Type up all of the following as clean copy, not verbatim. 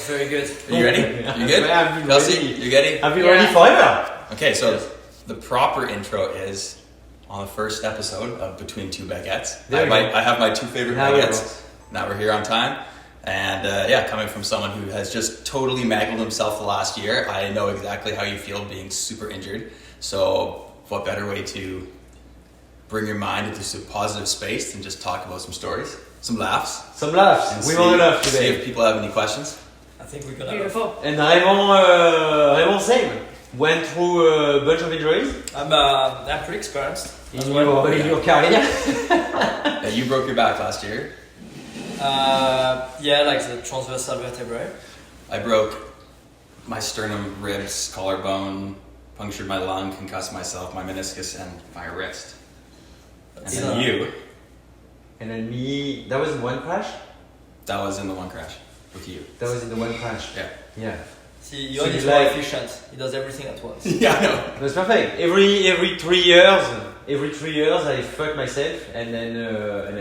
very good. Are you ready? You good? Kelsey, you ready? I've been ready forever. Okay, so the proper intro is on the first episode of Between Two Baguettes. I have my two favorite baguettes. Now we're here on time. And coming from someone who has just totally mangled himself the last year, I know exactly how you feel being super injured. So what better way to bring your mind into some positive space than just talk about some stories, some laughs. We want to laugh today. See if people have any questions. I think we're gonna Beautiful. And Raymond same. Went through a bunch of injuries. I'm pretty experienced. In your career. Yeah, you broke your back last year. Like the transversal vertebrae. I broke my sternum, ribs, collarbone, punctured my lung, concussed myself, my meniscus, and my wrist. And then you. And then me. That was in one crash? That was in the one crash with you. That was in the one crash. Yeah. See, Johan is more efficient. He does everything at once. Yeah, I know. That's perfect. Every 3 years, I fuck myself, and then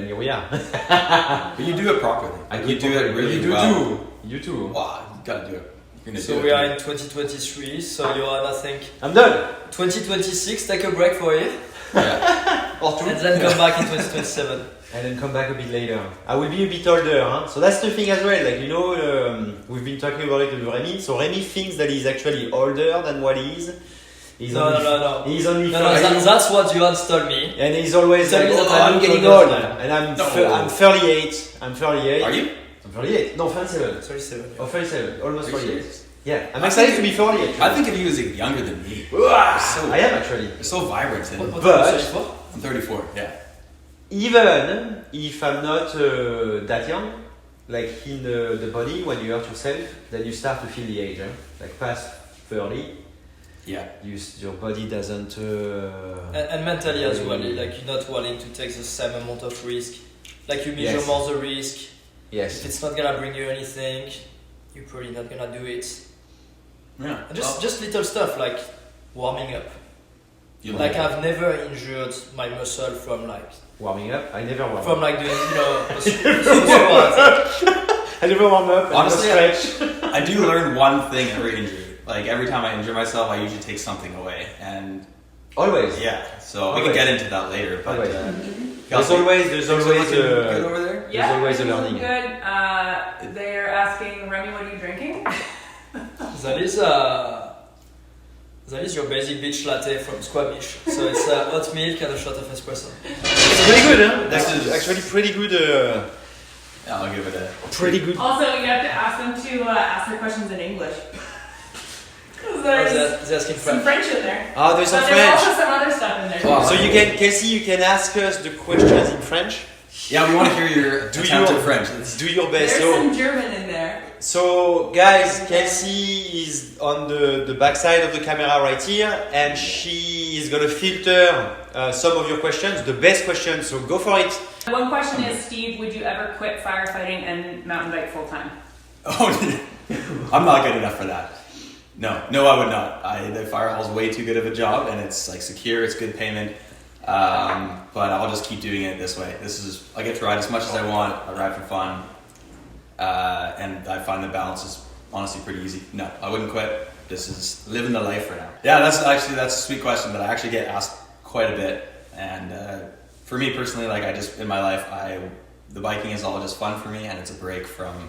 here we are. But you do it properly. You do it really well. You too. Wow, you gotta do it. So we are in 2023. So Johan, I think I'm done. 2026. Take a break for it. Yeah. Or two. And then come back in 2027. And then come back a bit later. I will be a bit older, huh? So that's the thing as well. Like, we've been talking about it with Remy. So Remy thinks that he's actually older than what he is. No. He's only that's what Johan told me. And he's always like, I'm getting old. And I'm 38. I'm 38. Are you? I'm 38. No, 37. 37. Oh, 37. Almost 48. Yeah, I'm I excited to be 48. I think of you as younger than me. I am actually. You're so vibrant. But 34? I'm 34, yeah. Even if I'm not that young, like in the body, when you hurt yourself, then you start to feel the age. Like past 30, yeah, your body doesn't. And mentally as well, like you're not willing to take the same amount of risk. Like you measure more the risk. Yes. If it's not gonna bring you anything, you're probably not gonna do it. Yeah. And just little stuff like warming up. Like I've never injured my muscle from like. Warming up? I never warm up. From like doing, I never warm up. Honestly, I stretch. I do learn one thing every injury. Like every time I injure myself, I usually take something away. And always. Yeah. So we can get into that later. But there's always good over there. Yeah, there's always a learning. Good. They're asking Remy, what are you drinking? That is your basic beach latte from Squamish. So it's hot milk and a shot of espresso. It's pretty good, huh? This is actually pretty good. Yeah, I'll give it a pretty good. Also, you have to ask them to ask their questions in English. There's asking some French in there. Oh, there's some but French. There's also some other stuff in there. Oh, so you can, Kelsey, you can ask us the questions in French. Yeah, we want to hear your attempt at French. Do your best. There's some German in there. So, guys, Kelsey is on the back side of the camera right here, and she is gonna filter some of your questions, the best questions. So go for it. One question is, Steve, would you ever quit firefighting and mountain bike full time? Oh, I'm not good enough for that. No, I would not. The fire hall is way too good of a job, and it's like secure, it's good payment. But I'll just keep doing it this way. I get to ride as much as I want. I ride for fun, and I find the balance is honestly pretty easy. No, I wouldn't quit. This is living the life right now. Yeah, that's a sweet question that I actually get asked quite a bit. And for me personally, like in my life, the biking is all just fun for me, and it's a break from,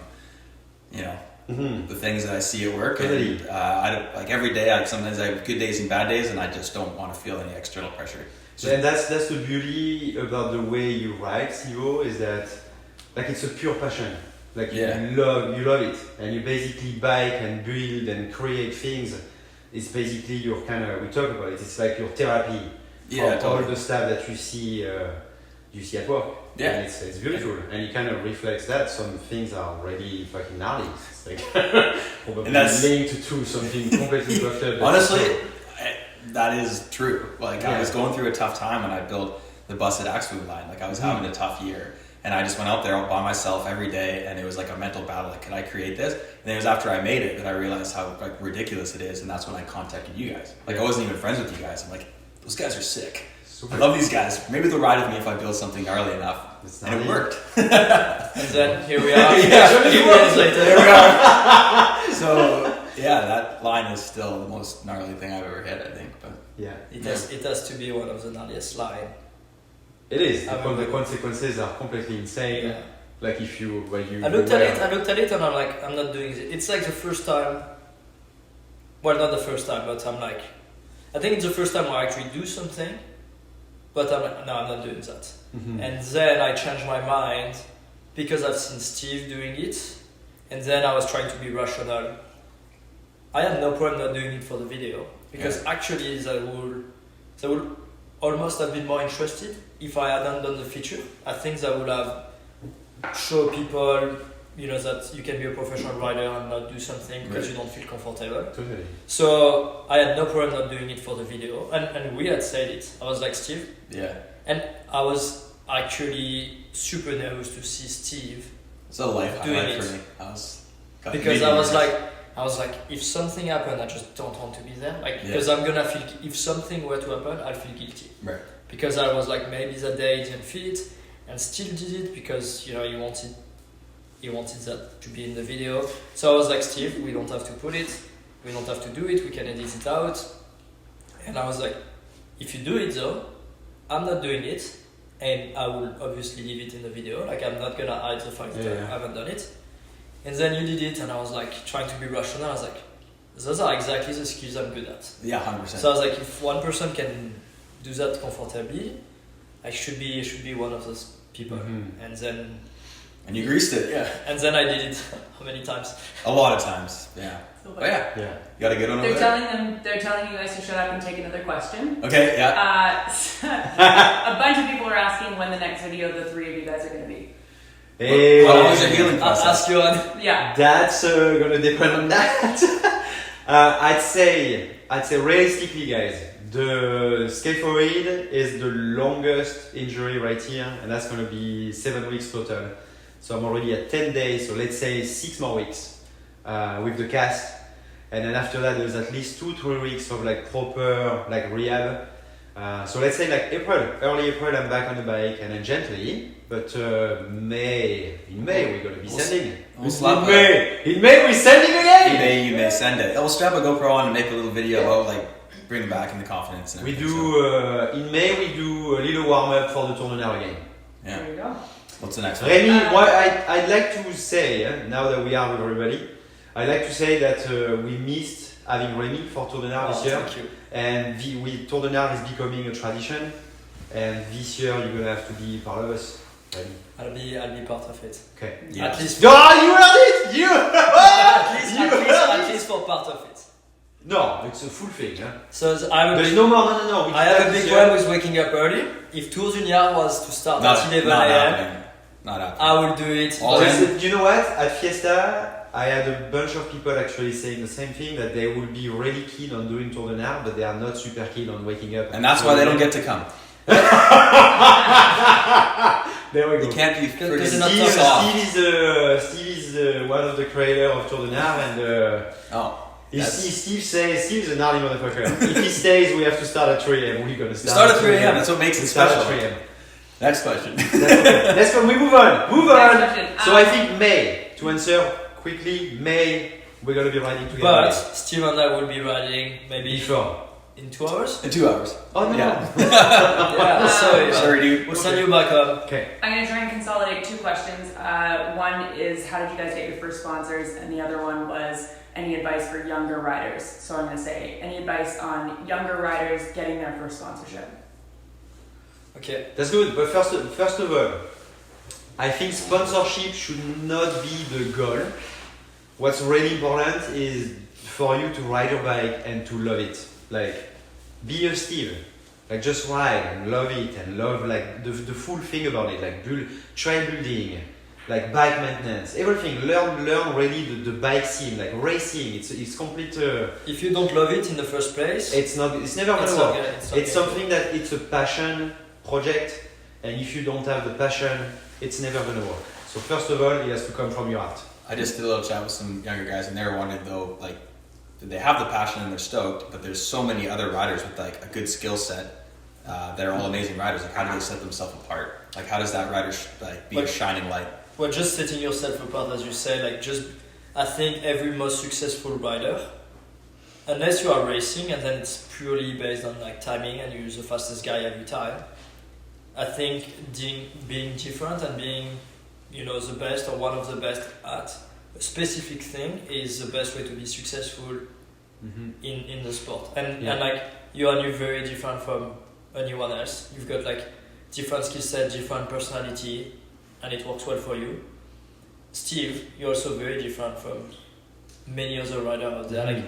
the things that I see at work. Really? And like every day, sometimes I have good days and bad days, and I just don't want to feel any external pressure. So, and that's the beauty about the way you ride, Sivo, is that like it's a pure passion. Like you love it, and you basically bike and build and create things. It's basically your we talk about it. It's like your therapy. Yeah, all the stuff that you see at work. Yeah, and it's beautiful, and it kind of reflects that. Some things are really fucking gnarly. It's like probably linked to something completely fucked up. Honestly, that is true. Like I was going through a tough time when I built the busted axe food line. Like I was having a tough year. And I just went out there all by myself every day, and it was like a mental battle. Like, could I create this? And it was after I made it that I realized how ridiculous it is, and that's when I contacted you guys. Like, I wasn't even friends with you guys. I'm like, those guys are sick. I love these guys. Maybe they'll ride with me if I build something gnarly enough. And it worked. And then here we are. A few years later. Here we are. So yeah, that line is still the most gnarly thing I've ever hit, I think. But it has to be one of the gnarliest line. It is. The consequences are completely insane. Yeah. Like if you I looked at it and I'm like, I'm not doing it. It's like the first time. Well, not the first time, but I'm like, I think it's the first time I actually do something. But I'm like, no, I'm not doing that. Mm-hmm. And then I changed my mind because I've seen Steve doing it. And then I was trying to be rational. I had no problem not doing it for the video. Because actually they would almost have been more interested if I hadn't done the feature. I think that would have show people, that you can be a professional rider and not do something because you don't feel comfortable. Totally. So I had no problem not doing it for the video, and we had said it. I was like, Steve. yeah, And I was actually super nervous to see Steve it's a life doing highlight it. for me. Because I was like, if something happened, I just don't want to be there. Because I'm gonna feel, if something were to happen, I'll feel guilty. Right. Because I was like, maybe that day he didn't feel it, and still did it because he wanted that to be in the video. So I was like, Steve, we don't have to put it, we don't have to do it, we can edit it out. And I was like, if you do it though, I'm not doing it, and I will obviously leave it in the video. Like I'm not gonna hide the fact that I haven't done it. And then you did it, and I was like trying to be rational. I was like, those are exactly the skills I'm good at. Yeah, 100%. So I was like, if one person can do that comfortably, I should be one of those people. Mm-hmm. And you greased it, yeah. And then I did it how many times? A lot of times, yeah. So Oh yeah. You got a good one over there? They're telling you guys to shut up and take another question. Okay, yeah. A bunch of people are asking when the next video of the three of you guys are going to be. How long is your healing I'll process? ask you on. Yeah. That's gonna depend on that. I'd say realistically, guys, the scaphoid is the longest injury right here, and that's gonna be 7 weeks total. So I'm already at 10 days, so let's say 6 more weeks with the cast, and then after that there's at least 2-3 weeks of like proper like rehab. So let's say like early April I'm back on the bike, and then gently. But in May we're gonna be sending. In May we're sending again. You may send it. We'll strap a GoPro on and make a little video about like bringing back in the confidence. And We do in May we do a little warm up for the Tour de Gnar again. Yeah. There you go. What's the next one? Remy, what I'd like to say now that we are with everybody, I'd like to say that we missed having Remy for Tour de Gnar this year, Thank you. and Tour de Gnar is becoming a tradition, and this year you're gonna have to be part of us. I'll be part of it. Okay. Yeah. At least. You heard it! At least for part of it. No, it's a full thing. Huh? So There's no more. No. I have a big one with waking up early. If Tour de Gnar was to start at 11 a.m., Not happening. I will do it. Do you know what? At Fiesta, I had a bunch of people actually saying the same thing, that they will be really keen on doing Tour de Gnar, but they are not super keen on waking up. And that's why they don't get to come. There we go. You can't be friggin' Steve is one of the creators of Tour de Gnar, and Steve's a gnarly motherfucker. If he stays, we have to start at 3 a.m. We're gonna start at 3 a.m. That's what makes it special. Start at 3 a.m. Next question. Next one. We move on. Next question. So I think May, to answer quickly, May we're gonna be riding together. But Steve and I will be riding maybe before. in 2 hours. In 2 hours. Oh no. Yeah, Sorry, dude. We'll send you back up. Okay. I'm going to try and consolidate 2 questions. One is, how did you guys get your first sponsors? And the other one was, any advice for younger riders? So I'm going to say, any advice on younger riders getting their first sponsorship? Okay. That's good. But first of all, I think sponsorship should not be the goal. What's really important is for you to ride your bike and to love it. Like, be a Steve. Like, just ride and love it, and love like the full thing about it. Like trail building, like bike maintenance, everything. Learn really the bike scene, like racing. It's complete. If you don't love it in the first place, it's never gonna work. It's something that it's a passion project, and if you don't have the passion, it's never gonna work. So first of all, it has to come from your heart. I just did a little chat with some younger guys, and they were wondering though, like, they have the passion and they're stoked, but there's so many other riders with like a good skill set that are all amazing riders, like how do they set themselves apart? Like how does that rider be a shining light? Well, just setting yourself apart, as you say, I think every most successful rider, unless you are racing and then it's purely based on like timing and you're the fastest guy every time, I think being different and being, the best or one of the best at a specific thing is the best way to be successful in the sport. And like you're very different from anyone else. You've got like different skill set, different personality, and it works well for you. Steve, you're also very different from many other riders out there. Like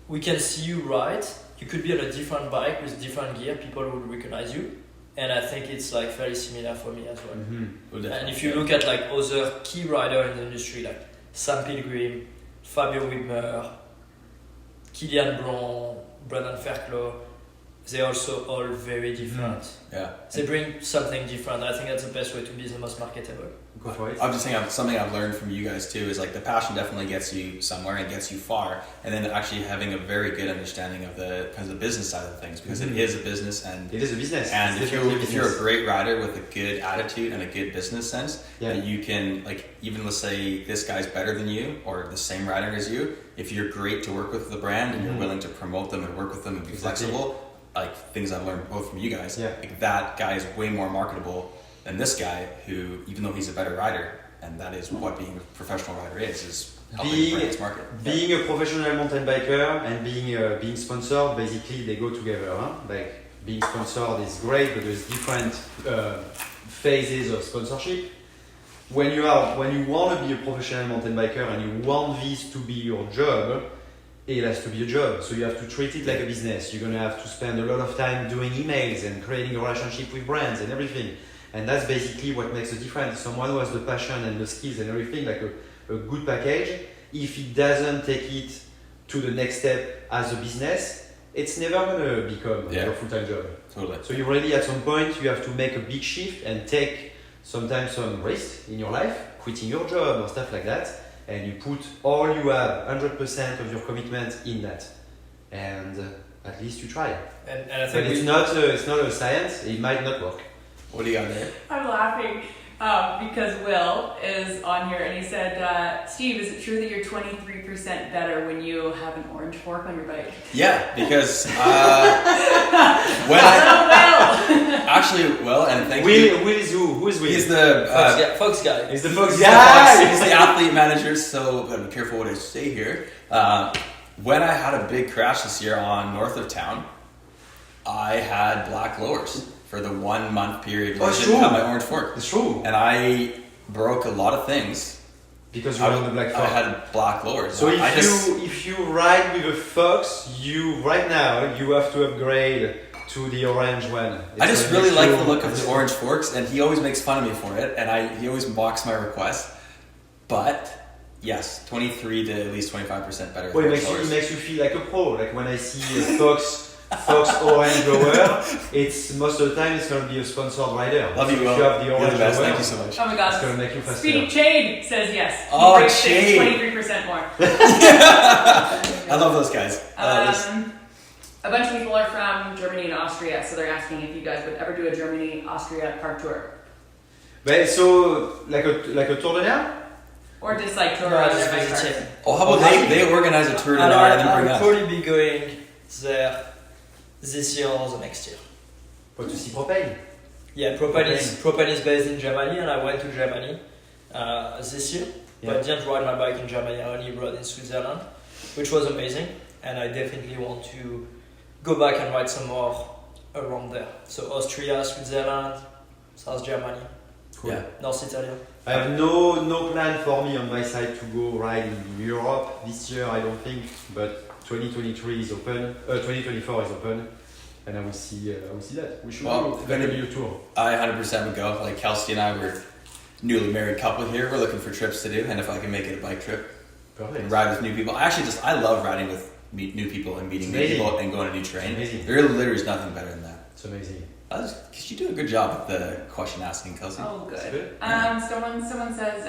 we can see you ride. You could be on a different bike with different gear. People would recognize you. And I think it's like very similar for me as well. And if you look at like other key riders in the industry, like Sam Pilgrim, Fabio Wibmer, Kilian Bron, Brandon Fairclough, they're also all very different. Yeah. They bring something different. I think that's the best way to be the most marketable. Go for it. I'm just saying something I've learned from you guys too is like the passion definitely gets you somewhere and gets you far, and then actually having a very good understanding of the kind of the business side of things, because it is a business and it is a business. And if you're a great rider with a good attitude and a good business sense, that you can like even let's say this guy's better than you or the same rider as you, if you're great to work with the brand and you're willing to promote them and work with them and be flexible, like things I've learned both from you guys, like that guy is way more marketable than this guy who, even though he's a better rider, and that is what being a professional rider is helping brands market. Being a professional mountain biker and being sponsored, basically they go together. Huh? Like being sponsored is great, but there's different phases of sponsorship. When you want to be a professional mountain biker and you want this to be your job, it has to be a job. So you have to treat it like a business. You're gonna have to spend a lot of time doing emails and creating a relationship with brands and everything. And that's basically what makes a difference. Someone who has the passion and the skills and everything, like a good package, if he doesn't take it to the next step as a business, it's never going to become a full-time job. Totally. So you really, at some point, you have to make a big shift and take sometimes some risk in your life, quitting your job or stuff like that, and you put all you have, 100% of your commitment in that. And at least you try. And I think it's not a science, it might not work. What do you got there? I'm laughing because Will is on here and he said, Steve, is it true that you're 23% better when you have an orange fork on your bike? Yeah, because when and thank you. Will is who? Who is Will? He's the Fox guy. He's the Fox guy. He's the athlete manager, so I've got to be careful what I say here. When I had a big crash this year on north of town, I had black lowers for the 1 month period where I didn't have my orange fork. It's true. And I broke a lot of things. Because you were on the black fork. I had black lowers. So if you ride with a Fox, right now you have to upgrade to the orange one. I just really like the look of the orange forks, and he always makes fun of me for it, and he always mocks my request. But yes, 23 to at least 25% better. Well, it makes you feel like a pro. Like when I see a Fox orange lower, it's most of the time it's going to be a sponsored rider. Love you, Will. If you have the orange lower, thank you so much. Oh my god. It's going to make you faster. Speedy Chade says yes. Oh, He Chade. 23% more. I love those guys. A bunch of people are from Germany and Austria, so they're asking if you guys would ever do a Germany-Austria park tour. But so, like a Tour de Gnar? Or just like tour around their bike parks. Oh, how about they organize a tour to Gnar and then bring us? I'll probably be going there this year or the next year. But to see propane? Yeah, propane is based in Germany, and I went to Germany this year. But I didn't ride my bike in Germany, I only rode in Switzerland, which was amazing. And I definitely want to go back and ride some more around there. So Austria, Switzerland, South Germany, Cool. North Italy. I have no plan for me on my side to go ride in Europe this year, I don't think. But 2023 is open, 2024 is open, and I will see that. We should go. It's gonna be a tour. I 100% would go. Like Kelsey and I were newly married couple here. We're looking for trips to do, and if I can make it a bike trip, Perfect. and ride with new people. I love riding with new people and meeting new people and going to new terrain. There literally is nothing better than that. It's amazing. Because you do a good job with the question asking, Kelsey. Oh, good. Yeah. Someone says,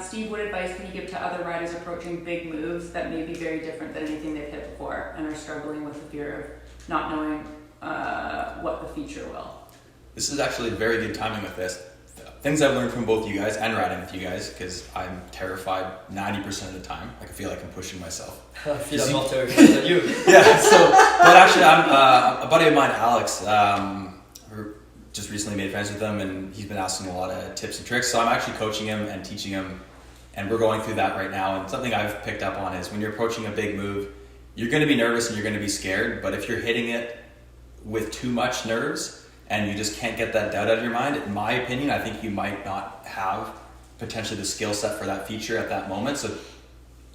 Steve, what advice can you give to other riders approaching big moves that may be very different than anything they've hit before and are struggling with the fear of not knowing what the feature will. This is actually very good timing with this. Things I've learned from both you guys and riding with you guys, because I'm terrified 90% of the time. Like I feel like I'm pushing myself. I feel I'm more terrified than you. Yeah. So, but actually, I'm a buddy of mine, Alex. Just recently made friends with him, and he's been asking a lot of tips and tricks. So I'm actually coaching him and teaching him, and we're going through that right now. And something I've picked up on is when you're approaching a big move, you're going to be nervous and you're going to be scared. But if you're hitting it with too much nerves and you just can't get that doubt out of your mind, in my opinion, I think you might not have potentially the skill set for that feature at that moment. So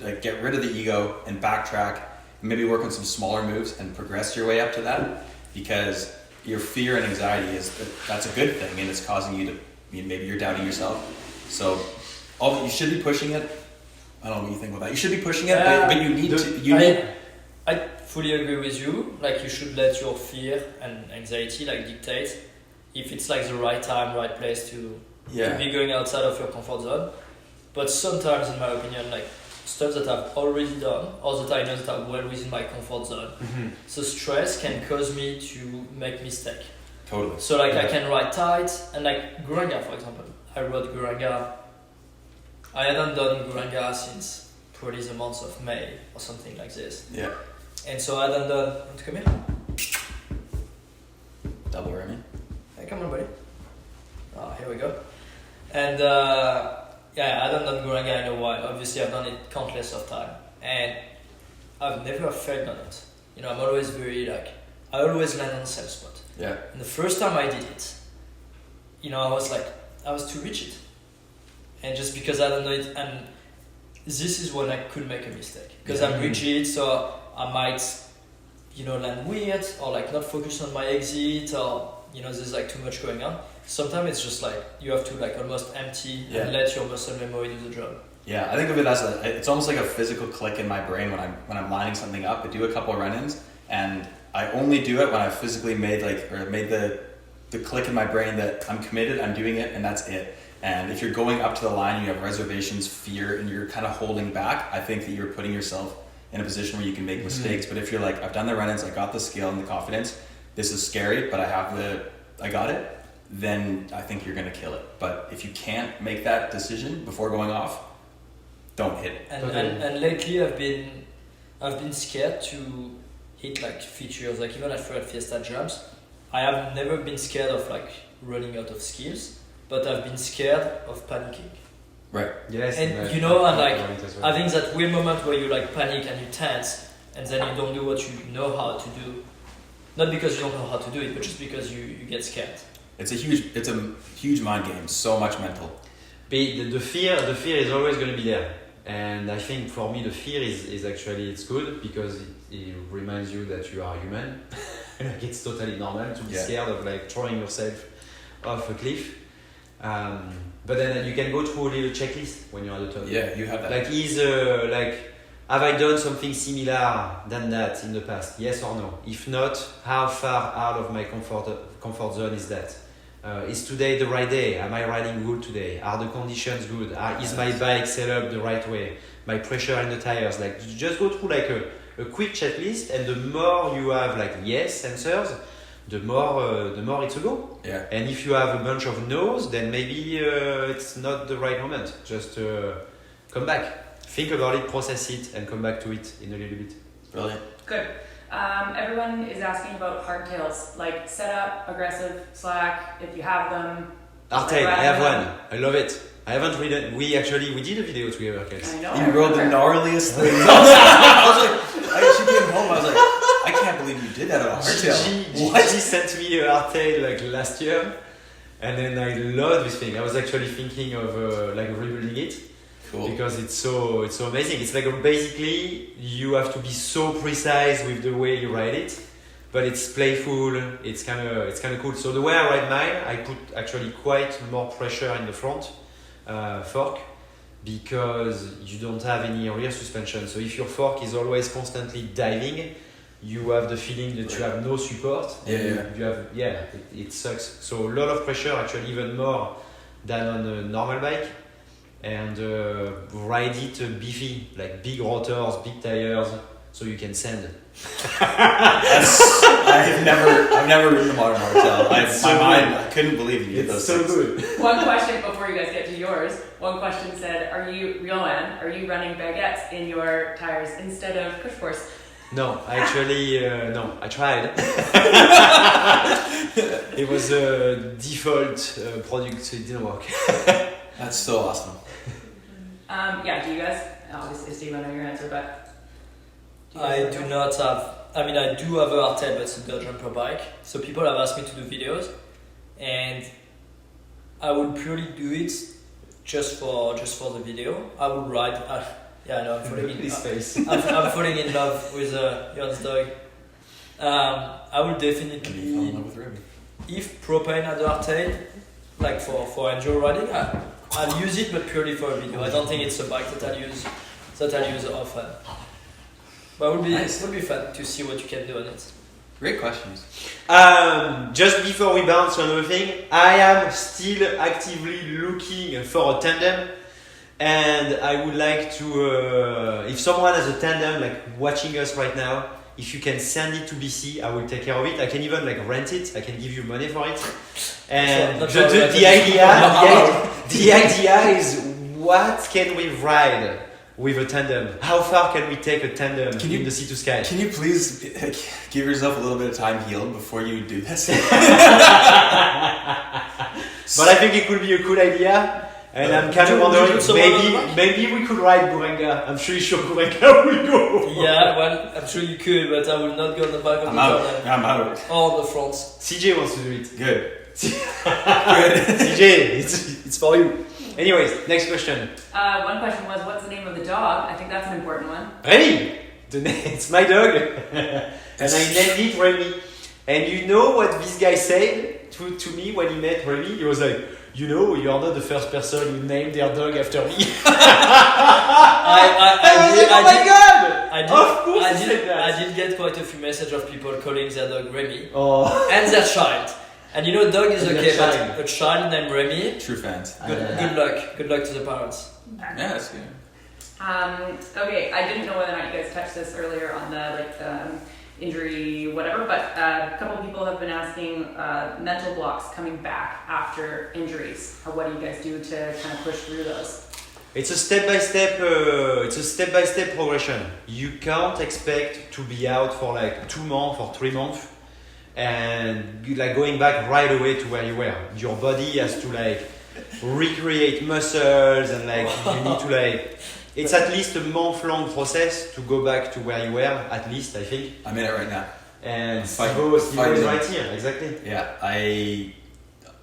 like, get rid of the ego and backtrack, maybe work on some smaller moves and progress your way up to that, because your fear and anxiety that's a good thing, and it's causing you to, maybe you're doubting yourself. So you should be pushing it. I don't know what you think about that. You should be pushing it, but you need to. I fully agree with you. Like you should let your fear and anxiety like dictate if it's like the right time, right place to be going outside of your comfort zone. But sometimes, in my opinion, like stuff that I've already done or that I know that are well within my comfort zone. Mm-hmm. So stress can cause me to make mistake. Totally. So like I can ride tight, and like Guranga, for example. I rode Guranga. I hadn't done Guranga since probably the month of May or something like this. Yeah. And so I hadn't done. Want to come here? Double Remy. Hey, come on, buddy. Oh, here we go. And I hadn't done Guranga in a while. Obviously, I've done it countless of time, and I've never failed on it. I'm always very I always land on the same spot. Yeah. And the first time I did it, I was too rigid, and just because I don't know it, and this is when I could make a mistake because I'm rigid, so I might, land weird or like not focus on my exit, or there's like too much going on. Sometimes it's just like you have to like almost empty and let your muscle memory do the job. Yeah, I think of it as it's almost like a physical click in my brain when I'm lining something up. I do a couple of run-ins, and I only do it when I've physically made the click in my brain that I'm committed, I'm doing it, and that's it. And if you're going up to the line, you have reservations, fear, and you're kind of holding back, I think that you're putting yourself in a position where you can make mistakes. But if you're like, I've done the run-ins, I got the skill and the confidence, this is scary, but I got it, then I think you're going to kill it. But if you can't make that decision before going off, don't hit it. And lately I've been scared to hit like features, like even at Freeride Fiesta jumps. I have never been scared of like running out of skills, but I've been scared of panicking. Right. Yes. And I think that weird moment where you like panic and you tense, and then you don't do what you know how to do. Not because you don't know how to do it, but just because you get scared. It's a huge mind game. So much mental. The fear is always going to be there, and I think for me the fear is actually it's good because it reminds you that you are human. Like it's totally normal to be scared of like throwing yourself off a cliff. But then you can go through a little checklist when you're at the top. Yeah, you have that. Like have I done something similar than that in the past? Yes or no? If not, how far out of my comfort zone is that? Is today the right day? Am I riding good today? Are the conditions good? Is my bike set up the right way? My pressure in the tires? Like just go through like a quick checklist, and the more you have like yes answers, the more it's a go. Yeah. And if you have a bunch of no's, then maybe it's not the right moment. Just come back, think about it, process it, and come back to it in a little bit. Brilliant. Good. Everyone is asking about hardtails, like setup, aggressive, slack, if you have them. Hardtail, I have one. I love it. I haven't ridden. We did a video together, Kels. I know. You rode the gnarliest thing. She came home. I was like, I can't believe you did that on a hardtail. She sent me a hardtail like last year, and then I love this thing. I was actually thinking of like rebuilding it. Cool. Because it's so amazing. It's like basically you have to be so precise with the way you ride it, but it's playful. It's kind of cool. So the way I ride mine, I put actually quite more pressure in the front fork because you don't have any rear suspension. So if your fork is always constantly diving, you have the feeling that you have no support. It sucks. So a lot of pressure, actually even more than on a normal bike. And ride it beefy, like big rotors, big tires, so you can send. I've never ridden a modern hardtail. I couldn't believe you did those things. Good. One question before you guys get to yours. One question said, are you running baguettes in your tires instead of push force? No, actually, no. I tried. It was a default product, so it didn't work. That's so awesome. Yeah, do you guys? Obviously, Steve, I know your answer, but. I do not have. I mean, I do have a hardtail, but it's a Dodge Ramper bike. So people have asked me to do videos, and I would purely do it just for the video. I would ride. Yeah, I know. I'm falling in. His face. I'm falling in love with Jan's dog. I would definitely. You fell in love with Remy. If propane had a hardtail, like for enduro riding, I'll use it, but purely for a video. I don't think it's a bike that I'll use often. But it would be fun to see what you can do on it. Great questions. Just before we bounce to another thing, I am still actively looking for a tandem, and I would like to, if someone has a tandem, like watching us right now, if you can send it to BC, I will take care of it. I can even like rent it. I can give you money for it. And the idea is, what can we ride with a tandem? How far can we take a tandem in the sea to sky? Can you please give yourself a little bit of time healed before you do this? But I think it could be a cool idea, and I'm kind of wondering, maybe we could ride Gorenga. I'm pretty sure Gorenga will go. Yeah, well, I'm sure you could, but I will not go on the back of the tandem. I'm out. Or on the front. CJ wants to do it. Good. CJ, it's for you. Anyways, next question. One question was, what's the name of the dog? I think that's an important one. Remy! It's my dog. And I named it Remy. And you know what this guy said to me when he met Remy? He was like, you know, you are not the first person who named their dog after me. I did get quite a few messages of people calling their dog Remy. Oh. And their child. And you know, dog is And okay, their but child. a child named Remy, True fans. good luck. Good luck to the parents. Yeah, that's good. Okay, I didn't know whether or not you guys touched this earlier on the injury, whatever, but a couple people have been asking mental blocks coming back after injuries. What do you guys do to kind of push through those? It's a step-by-step. It's a step-by-step progression. You can't expect to be out for like 2 months or 3 months, and like going back right away to where you were. Your body has to like recreate muscles, and like you need to like. It's at least a month-long process to go back to where you were. At least I think. I'm in it right now. And Steve is right here. Exactly. Yeah, I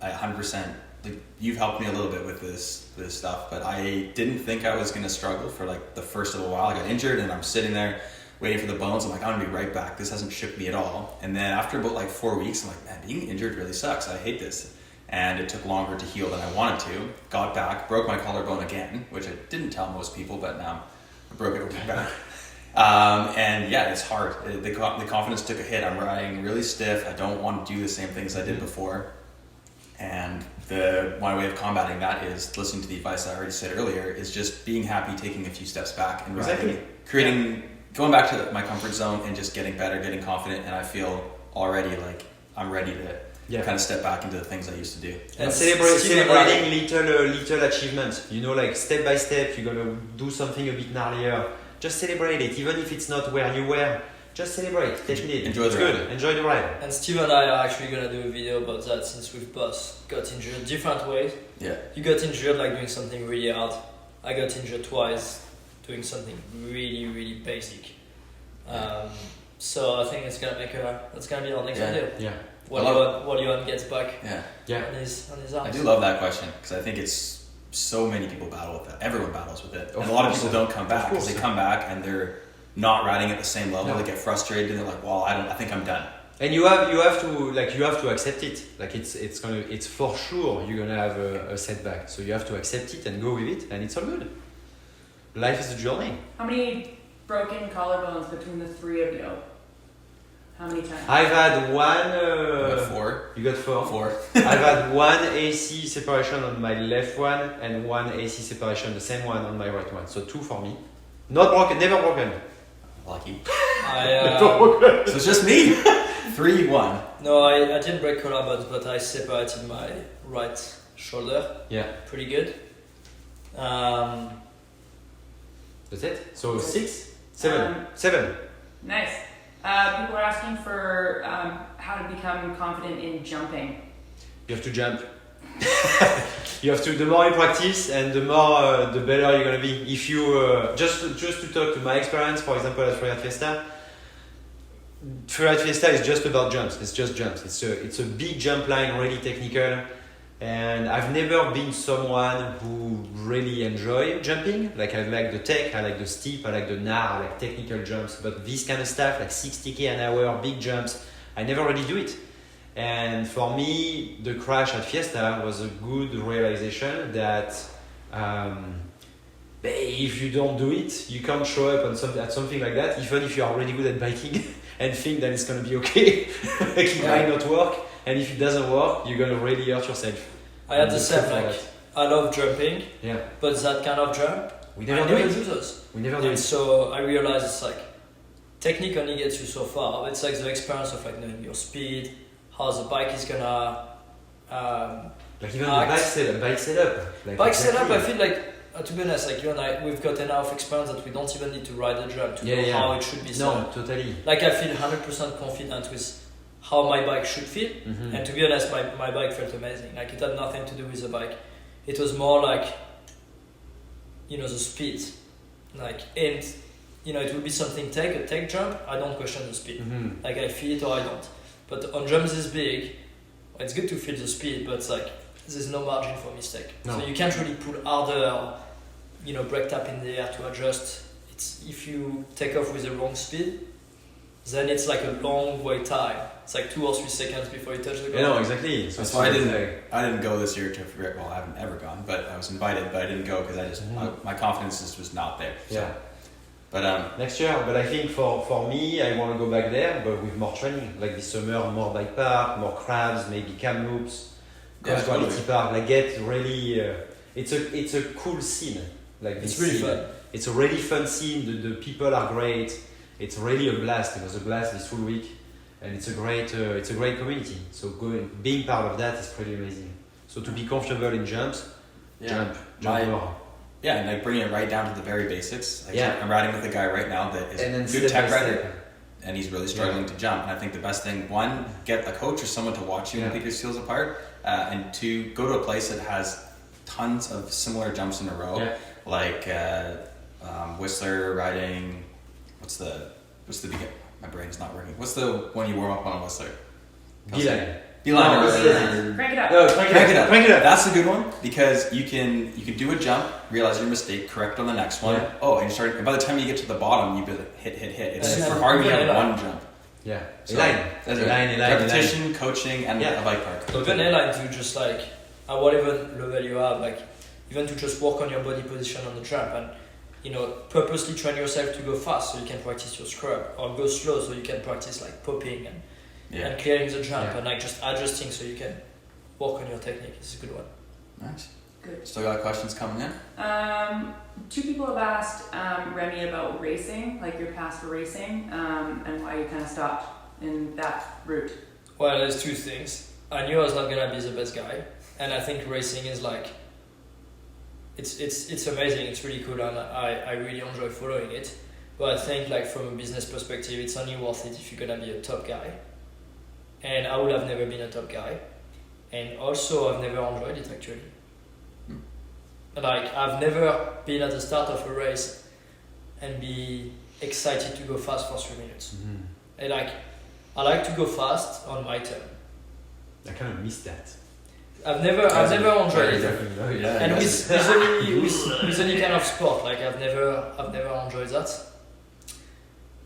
100%. Like, you've helped me a little bit with this stuff, but I didn't think I was gonna struggle for like the first little while. I got injured, and I'm sitting there waiting for the bones. I'm like, I'm gonna be right back. This hasn't shook me at all. And then after about like 4 weeks, I'm like, man, being injured really sucks. I hate this. And it took longer to heal than I wanted to. Got back, broke my collarbone again, which I didn't tell most people, but now I broke it again. And yeah, it's hard. The confidence took a hit. I'm riding really stiff. I don't want to do the same things I did before. And my way of combating that is listening to the advice I already said earlier, is just being happy, taking a few steps back and riding, going back to my comfort zone and just getting better, getting confident. And I feel already like I'm ready to kind of step back into the things I used to do. And celebrating little achievements. You know, like step by step, you're gonna do something a bit gnarlier. Just celebrate it, even if it's not where you were. Just celebrate. Enjoy the ride. Enjoy the ride. And Steve and I are actually gonna do a video about that, since we've both got injured different ways. Yeah. You got injured like doing something really hard. I got injured twice doing something really, really basic. So I think that's gonna be our next video. Yeah. While Johan gets back Yeah. on his arms. I do love that question, because I think it's so many people battle with that. Everyone battles with it. And a lot of people don't come back, because they come back and they're not riding at the same level. They get frustrated and they're like, well, I think I'm done. And you have to accept it. Like it's for sure you're gonna have a setback. So you have to accept it and go with it, and it's all good. Life is a journey. How many broken collarbones between the three of you? How many times? I've had one. You got 4. You got 4. 4. I've had one AC separation on my left one and one AC separation, the same one on my right one. So 2 for me. Not broken, never broken. Lucky. I, So it's just me. 3-1. no, I didn't break collarbones, but I separated my right shoulder. Yeah. Pretty good. That's it. So 6, 7, 7. Nice. People are asking for how to become confident in jumping. You have to jump. You have to. The more you practice, and the more, the better you're gonna be. If you just to talk to my experience, for example, at Freeride Fiesta. Freeride Fiesta is just about jumps. It's just jumps. It's a big jump line, really technical. And I've never been someone who really enjoy jumping. Like I like the tech, I like the steep, I like the Gnar, I like technical jumps. But this kind of stuff, like 60k an hour, big jumps, I never really do it. And for me, the crash at Fiesta was a good realization that if you don't do it, you can't show up at something like that, even if you are really good at biking and think that it's going to be okay. Like it might not work. And if it doesn't work, you're gonna really hurt yourself. I had the same, like, I love jumping, yeah. but that kind of jump, We I never do never it. do those. We never do And it. so I realized it's like, technique only gets you so far. It's like the experience of like knowing your speed, how the bike is gonna Like even act. the bike setup. Like Bike exactly. setup, I feel like, to be honest, like you and I, we've got enough experience that we don't even need to ride the jump to know how it should be set No, up. totally. Like I feel 100% confident with how my bike should feel. Mm-hmm. And to be honest, my bike felt amazing. Like it had nothing to do with the bike. It was more like, you know, the speed. Like, and, you know, it would be something a tech jump, I don't question the speed. Mm-hmm. Like I feel it or I don't. But on jumps this big, it's good to feel the speed, but it's like, there's no margin for mistake. No. So you can't really pull harder or, you know, brake tap in the air to adjust. It's, if you take off with the wrong speed, then it's like a long wait time. It's like 2 or 3 seconds before you touch the ground. Yeah, no, exactly. So That's why I didn't. like- I didn't go this year to. Well, I haven't ever gone, but I was invited, but I didn't go because I just my confidence just was not there. So. Yeah. But Next year, but I think for me, I want to go back there, but with more training. Like this summer, more bike park, more crabs, maybe cam loops, Yeah, quality totally. park. Like get really, it's a cool scene. Like It's this really scene. fun. It's a really fun scene. The people are great. It's really a blast. It was a blast this full week, and it's a great community. So being part of that is pretty amazing. So to be comfortable in jumps, jump more. Yeah, and like bringing it right down to the very basics. Like Yeah. I'm riding with a guy right now that is And then a good step tech by rider, step. and he's really struggling to jump. And I think the best thing, one, get a coach or someone to watch you and pick your skills apart, and two, go to a place that has tons of similar jumps in a row, like Whistler riding. What's the my brain's not working. What's the one you warm up on Whistler? Beeline. Beeline. No, or- Crank it up. No, Crank it up. Crank it up. That's a good one because you can do a jump, realize your mistake, correct on the next one. Yeah. Oh, and you start. And by the time you get to the bottom, you be like, hit. It's Yeah. super hard when you have Yeah. one jump. Yeah. So, Line. that's it. Line. Repetition, coaching, and Yeah. a bike park. So even airline to just like, at whatever level you have, like, even to just work on your body position on the jump and, you know, purposely train yourself to go fast so you can practice your scrub, or go slow so you can practice like popping and clearing the jump, and like just adjusting so you can work on your technique. It's a good one. Nice. Good. Still got questions coming in? 2 people have asked Remy about racing, like your past for racing, and why you kind of stopped in that route. Well, there's 2 things. I knew I was not gonna be the best guy, and I think racing is like, it's amazing. It's really cool, and I really enjoy following it. But I think like from a business perspective, it's only worth it if you're gonna be a top guy. And I would have never been a top guy, and also I've never enjoyed it actually. Like I've never been at the start of a race and be excited to go fast for 3 minutes. Mm-hmm. And like I like to go fast on my turn. I kind of missed that. I've never enjoyed it. Yeah. And with any kind of sport, like I've never enjoyed that.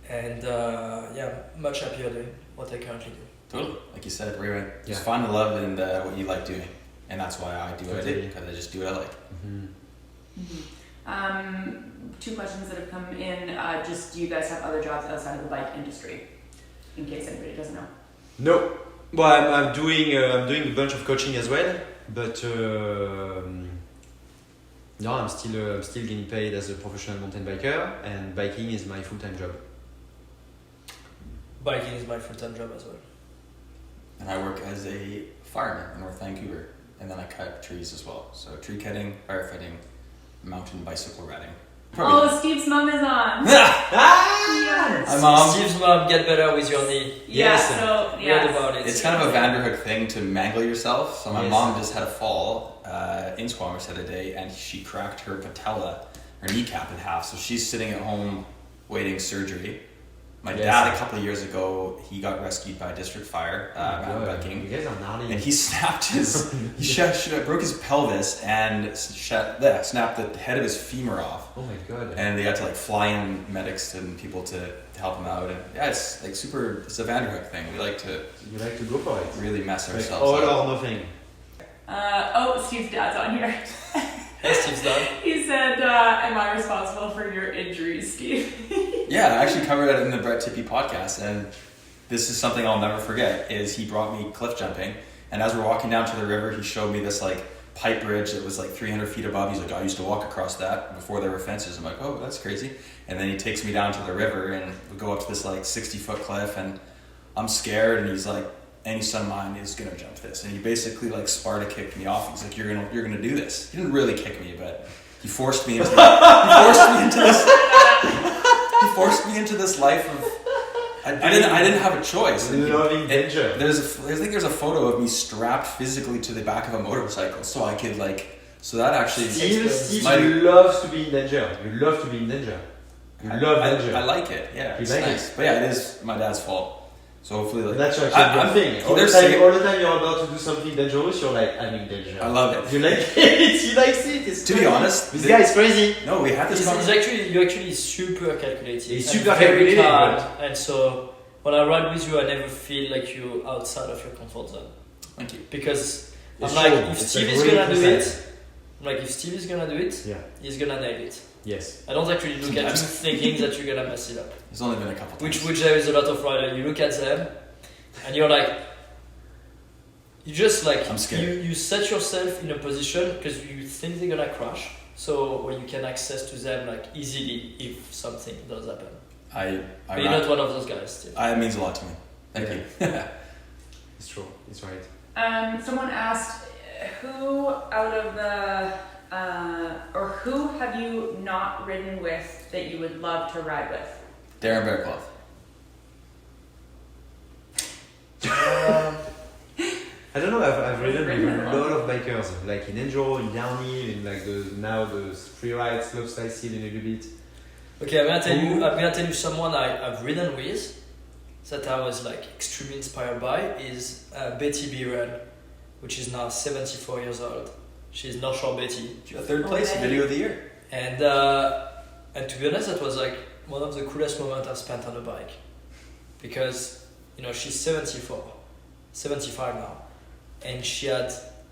And much happier doing what I currently do. Totally. Like you said, right. Yeah. Just find the love in what you like doing, and that's why I do what I do Totally. because I just do what I like. Mm-hmm. 2 questions that have come in. Just do you guys have other jobs outside of the bike industry? In case anybody doesn't know. No. Well, I'm doing a bunch of coaching as well, but no, I'm still getting paid as a professional mountain biker, and biking is my full-time job. biking is my full-time job as well. And I work as a fireman in North Vancouver, and then I cut trees as well. So tree cutting, firefighting, mountain bicycle riding. Oh, Steve's mom is on. Ah! Hi, Mom. Steve's mom, get better with your knee. Yes. So Read about it. It's kind of a Vanderhook thing to mangle yourself. So my Yes. mom just had a fall in Squamish the other day, and she cracked her patella, her kneecap in half. So she's sitting at home waiting surgery. My Yes. dad, a couple of years ago, he got rescued by District Fire mountain God, biking. you guys are gnarly. And he snapped his, broke his pelvis and snapped the head of his femur off. Oh my god. And they had to like fly in medics and people to help him out. And yeah, it's like it's a Vanderhook thing. We like to You like to go for it. really mess Like ourselves all up. or nothing. Steve's dad's on here. Hey, Steve's done. He said, am I responsible for your injuries, Steve? Yeah, I actually covered it in the Brett Tippy podcast, and this is something I'll never forget, is he brought me cliff jumping, and as we're walking down to the river, he showed me this like pipe bridge that was like 300 feet above. He's like, I used to walk across that before there were fences. I'm like, oh, that's crazy. And then he takes me down to the river, and we go up to this like 60-foot cliff, and I'm scared, and he's like, any son of mine is gonna jump this. And he basically like Sparta kicked me off. He's like, you're gonna do this. He didn't really kick me, but he forced me into into this life of I didn't have a choice. Loving danger. I think there's a photo of me strapped physically to the back of a motorcycle so I could so that actually Steve my- loves to be in danger. You love to be in danger. You love danger. I like it. Yeah, You it's like nice. But yeah, it is my dad's fault. So hopefully, But that's actually I- a I'm- good thing. All they're the saying- time you're about to do something dangerous, you're like, I'm in danger. I love it. You like it. He likes it. It's To be crazy. honest, This guy is crazy. No, we had this He's conversation. you're actually super calculated. He's and super very calculated, calm, but- and so when I ride with you, I never feel like you're outside of your comfort zone. Thank you. Because It's I'm like, true. if It's Steve like is really gonna do precise. it, I'm like, if Steve is gonna do it, Yeah. he's gonna nail it. Yes. I don't actually look at you Sometimes. thinking that you're gonna mess it up. There's only been a couple times. Which there is a lot of riders. You look at them, and you're like, you just like I'm scared. you set yourself in a position because you think they're gonna crash, so where you can access to them like easily if something does happen. But you're not one of those guys still. It means a lot to me. Thank Yeah. you. It's true. It's right. Someone asked, who out of the, or who have you not ridden with that you would love to ride with? Darren Bearclough. I don't know. I've ridden Ridden with a along. lot of bikers, like in enduro, in downhill, in like now the freeride, slopestyle still in a little bit. Okay, I'm gonna tell you someone I've ridden with that I was like extremely inspired by is Betty Biren, which is now 74 years old. She's North Shore Betty. You got third place, Okay. video of the year. And to be honest, that was like one of the coolest moments I've spent on a bike, because she's 75 now, and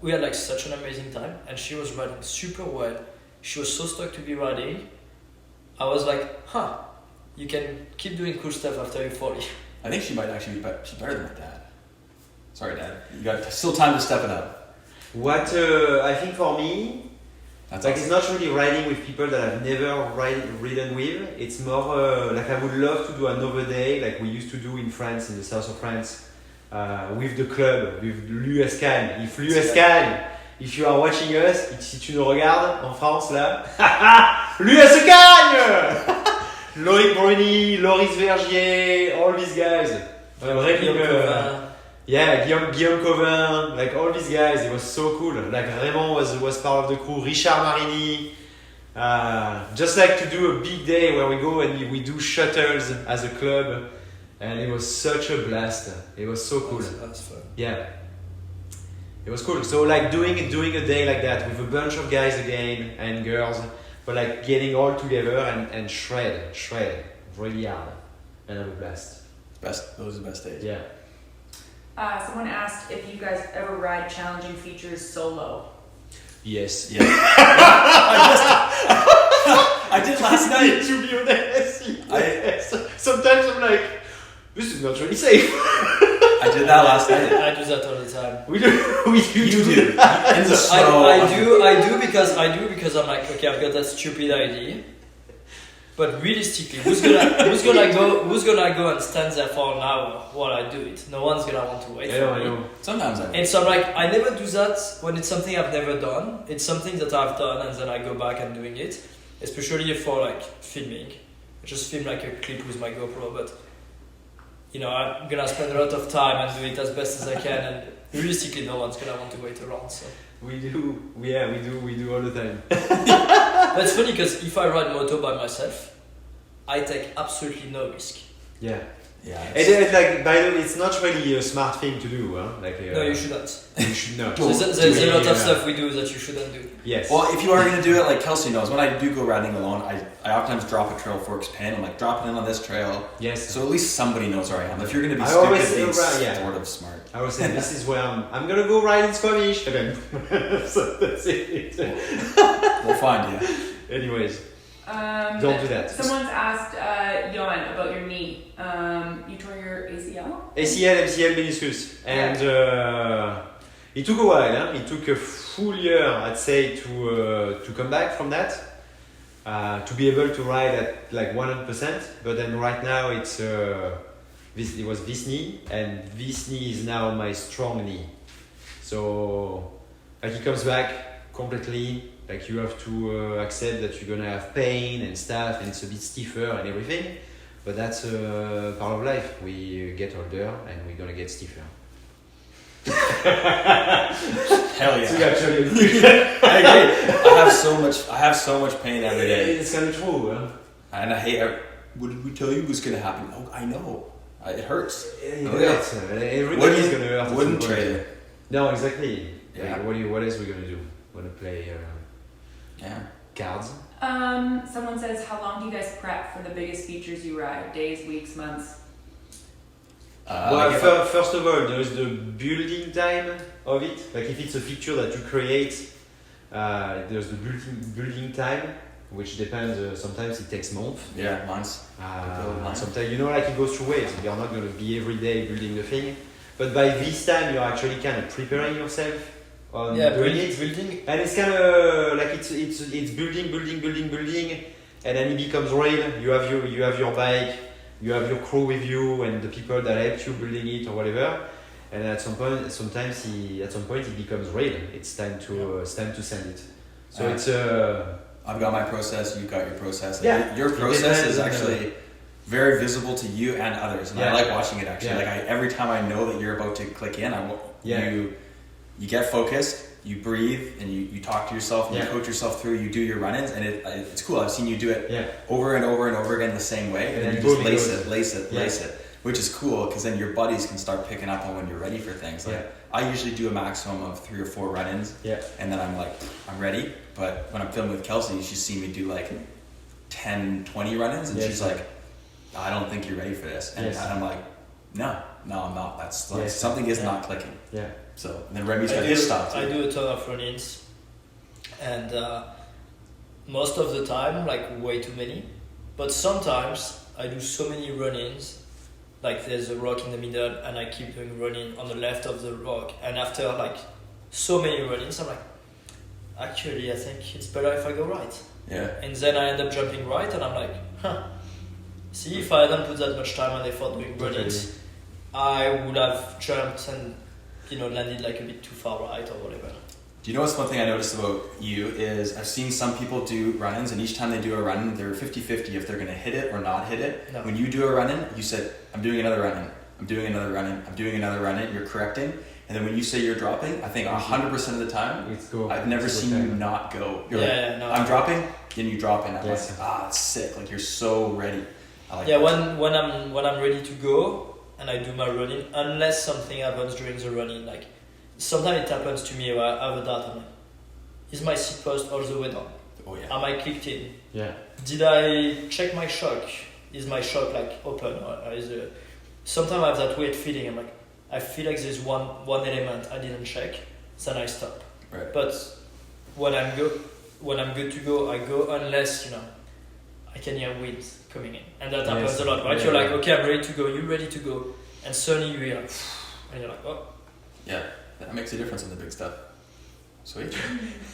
we had like such an amazing time, and she was riding super well. She was so stoked to be riding. I was like, you can keep doing cool stuff after you're 40. I think she might actually be she's better than her dad. Sorry, Dad. You got still time to step it up. What I think for me, That's like awesome. it's not really riding with people that I've never ridden with. It's more like I would love to do another day, like we used to do in France, in the south of France, with the club, with l'USCAN. If you are watching us, si tu nous regardes en France là, l'USCAN! Loïc Bruni, Loris Vergier, all these guys. Yeah, Guillaume Covin, like all these guys, it was so cool. Like Raymond was part of the crew, Richard Marini. Just like to do a big day where we go and we do shuttles as a club, and it was such a blast. It was so cool. That was fun. Yeah, it was cool. So like doing a day like that with a bunch of guys again and girls, but like getting all together and shred really hard and have a blast. Those are the best days. Yeah. Someone asked if you guys ever ride challenging features solo. Yes. Yeah. I did last night. To be honest, yes. Sometimes I'm like, this is not really safe. I did that last night. I do that all the time. We do In the snow. I do because I'm like, okay, I've got that stupid idea, But realistically, who's gonna go and stand there for an hour while I do it? No one's gonna want to wait for I me. know. Sometimes I And so I'm like, I never do that when it's something I've never done. It's something that I've done and then I go back and doing it. Especially for like filming. I just film like a clip with my GoPro, but you know, I'm gonna spend a lot of time and do it as best as I can, and realistically no one's gonna want to wait around, so. We do all the time. But it's funny because if I ride moto by myself, I take absolutely no risk. Yeah. Yeah. And like, by the way, it's not really a smart thing to do, huh? Like, No, you shouldn't. you should not. There's a lot of stuff we do that you shouldn't do. Yes. Well, if you are going to do it, like Kelsey knows, when I do go riding alone, I oftentimes drop a trail forks pin. I'm like, drop it in on this trail. Yes. So at least somebody knows where I am. If you're going to be I stupid, always be say, sort of smart. I was saying, this is where I'm gonna go ride in Squamish. And then, so that's it. We'll find you. Anyways, don't do that. Someone's asked Johan about your knee. You tore your ACL? ACL, MCL, meniscus. And it took a while. Huh? It took a full year, I'd say, to come back from that. To be able to ride at like 100%. But then right now it's it was this knee, and this knee is now my strong knee. So like it comes back completely. Like you have to accept that you're gonna have pain and stuff, and it's a bit stiffer and everything. But that's part of life. We get older and we're gonna get stiffer. Hell yeah. So actually, I agree. I have so much pain every day. it's kind of true. Huh? And I hate what did we tell you was going to happen? Oh, I know. It hurts. It Oh, hurts. Everybody's gonna hurt. at Wouldn't some point. trade it. No, exactly. Yeah. Like, what else we gonna do? Wanna play Yeah. cards? Someone says, how long do you guys prep for the biggest features you ride? Days, weeks, months? Well, like first of all, there is the building time of it. Like if it's a feature that you create, there's the building time, which depends. Sometimes it takes months. yeah, months. Sometimes like it goes through waves. You're not going to be every day building the thing, but by this time you're actually kind of preparing yourself on doing it. Building. And it's kind of like it's building, and then it becomes real. You have your bike, you have your crew with you, and the people that help you building it or whatever. And at some point, it becomes real. It's time to send it. So it's I've got my process. You've got your process. Yeah. Your process is actually very visible to you and others, and I like watching it actually. Yeah. Like every time I know that you're about to click in, you get focused, you breathe, and you talk to yourself, and you coach yourself through. You do your run-ins, and it's cool. I've seen you do it over and over and over again the same way, and then you just lace it, which is cool because then your buddies can start picking up on when you're ready for things. Like I usually do a maximum of 3 or 4 run-ins, and then I'm like, I'm ready. But when I'm filming with Kelsey, she's seen me do like 10, 20 run-ins, and she's like, I don't think you're ready for this. And I'm like, no, I'm not. That's like, something is not clicking. Yeah. So and then Remy's got his stuff too. I do a ton of run-ins, and most of the time, like way too many. But sometimes I do so many run-ins, like there's a rock in the middle, and I keep doing run-in on the left of the rock. And after like so many run-ins, I'm like, actually, I think it's better if I go right. Yeah. And then I end up jumping right, and I'm like, see, if I hadn't put that much time and effort doing run-ins, I would have jumped and landed like a bit too far right or whatever. Do you know what's one thing I noticed about you is I've seen some people do run-ins, and each time they do a run-in, they're 50-50 if they're going to hit it or not hit it. No. When you do a run-in, you said, I'm doing another run-in, I'm doing another run-in, I'm doing another run-in, you're correcting. And then when you say you're dropping, I think 100% of the time, I've never seen you not go. You're I'm dropping, then you drop in. I'm like, it's sick. Like you're so ready. I like that. when I'm ready to go and I do my running, unless something happens during the running, like sometimes it happens to me where I have a dart. I'm like, is my seat post all the way down? Oh yeah. Am I clicked in? Yeah. Did I check my shock? Is my shock like open or is it? Sometimes I have that weird feeling. I'm like, I feel like there's one element I didn't check, then I stop. Right. But when I'm good to go, I go unless I can hear wind coming in, and that happens a lot, right? You're like, okay, I'm ready to go. You're ready to go, and suddenly you hear, and you're like, oh. Yeah, that makes a difference in the big stuff. Sweet.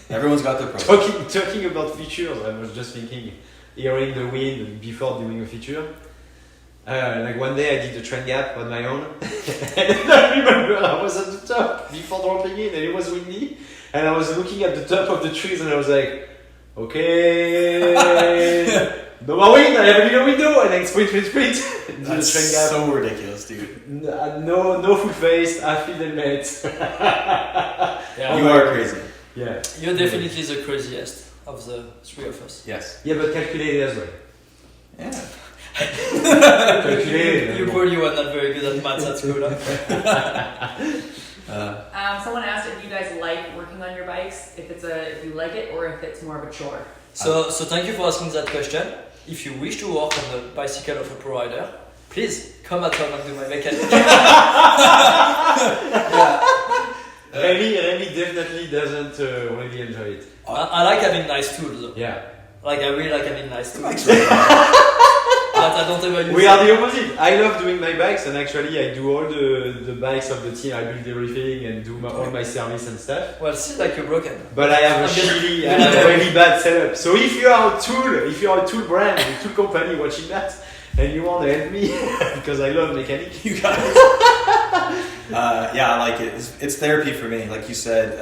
Everyone's got their process. Talking about features, I was just thinking, hearing the wind before doing a feature. Like one day I did the train gap on my own, and I remember I was at the top before dropping in, and it was windy, and I was looking at the top of the trees, and I was like, okay, no more wind, I have a little window, and then sprint, do the train gap. So ridiculous, dude. No full face, I feel the mate. Yeah. You are crazy. Yeah. You're definitely the craziest of the three of us. Yes. Yeah, but calculated as well. Yeah. Calculated. You probably were not very good at maths at school. Huh? Someone asked if you guys like working on your bikes, if you like it or if it's more of a chore. So thank you for asking that question. If you wish to work on the bicycle of a pro rider, please come at home and do my mechanic. Remy definitely doesn't really enjoy it. I like having nice tools though. Yeah. Like I really like having nice tools. Bike's But I don't ever use We are the opposite. I love doing my bikes, and actually I do all the bikes of the team. I build everything and do all my service and stuff. Well, still like you're broken. But I have a really bad setup. So if you are a tool brand, a tool company watching that, and you want to help me, because I love mechanic, You guys. Yeah, I like it. It's therapy for me. Like you said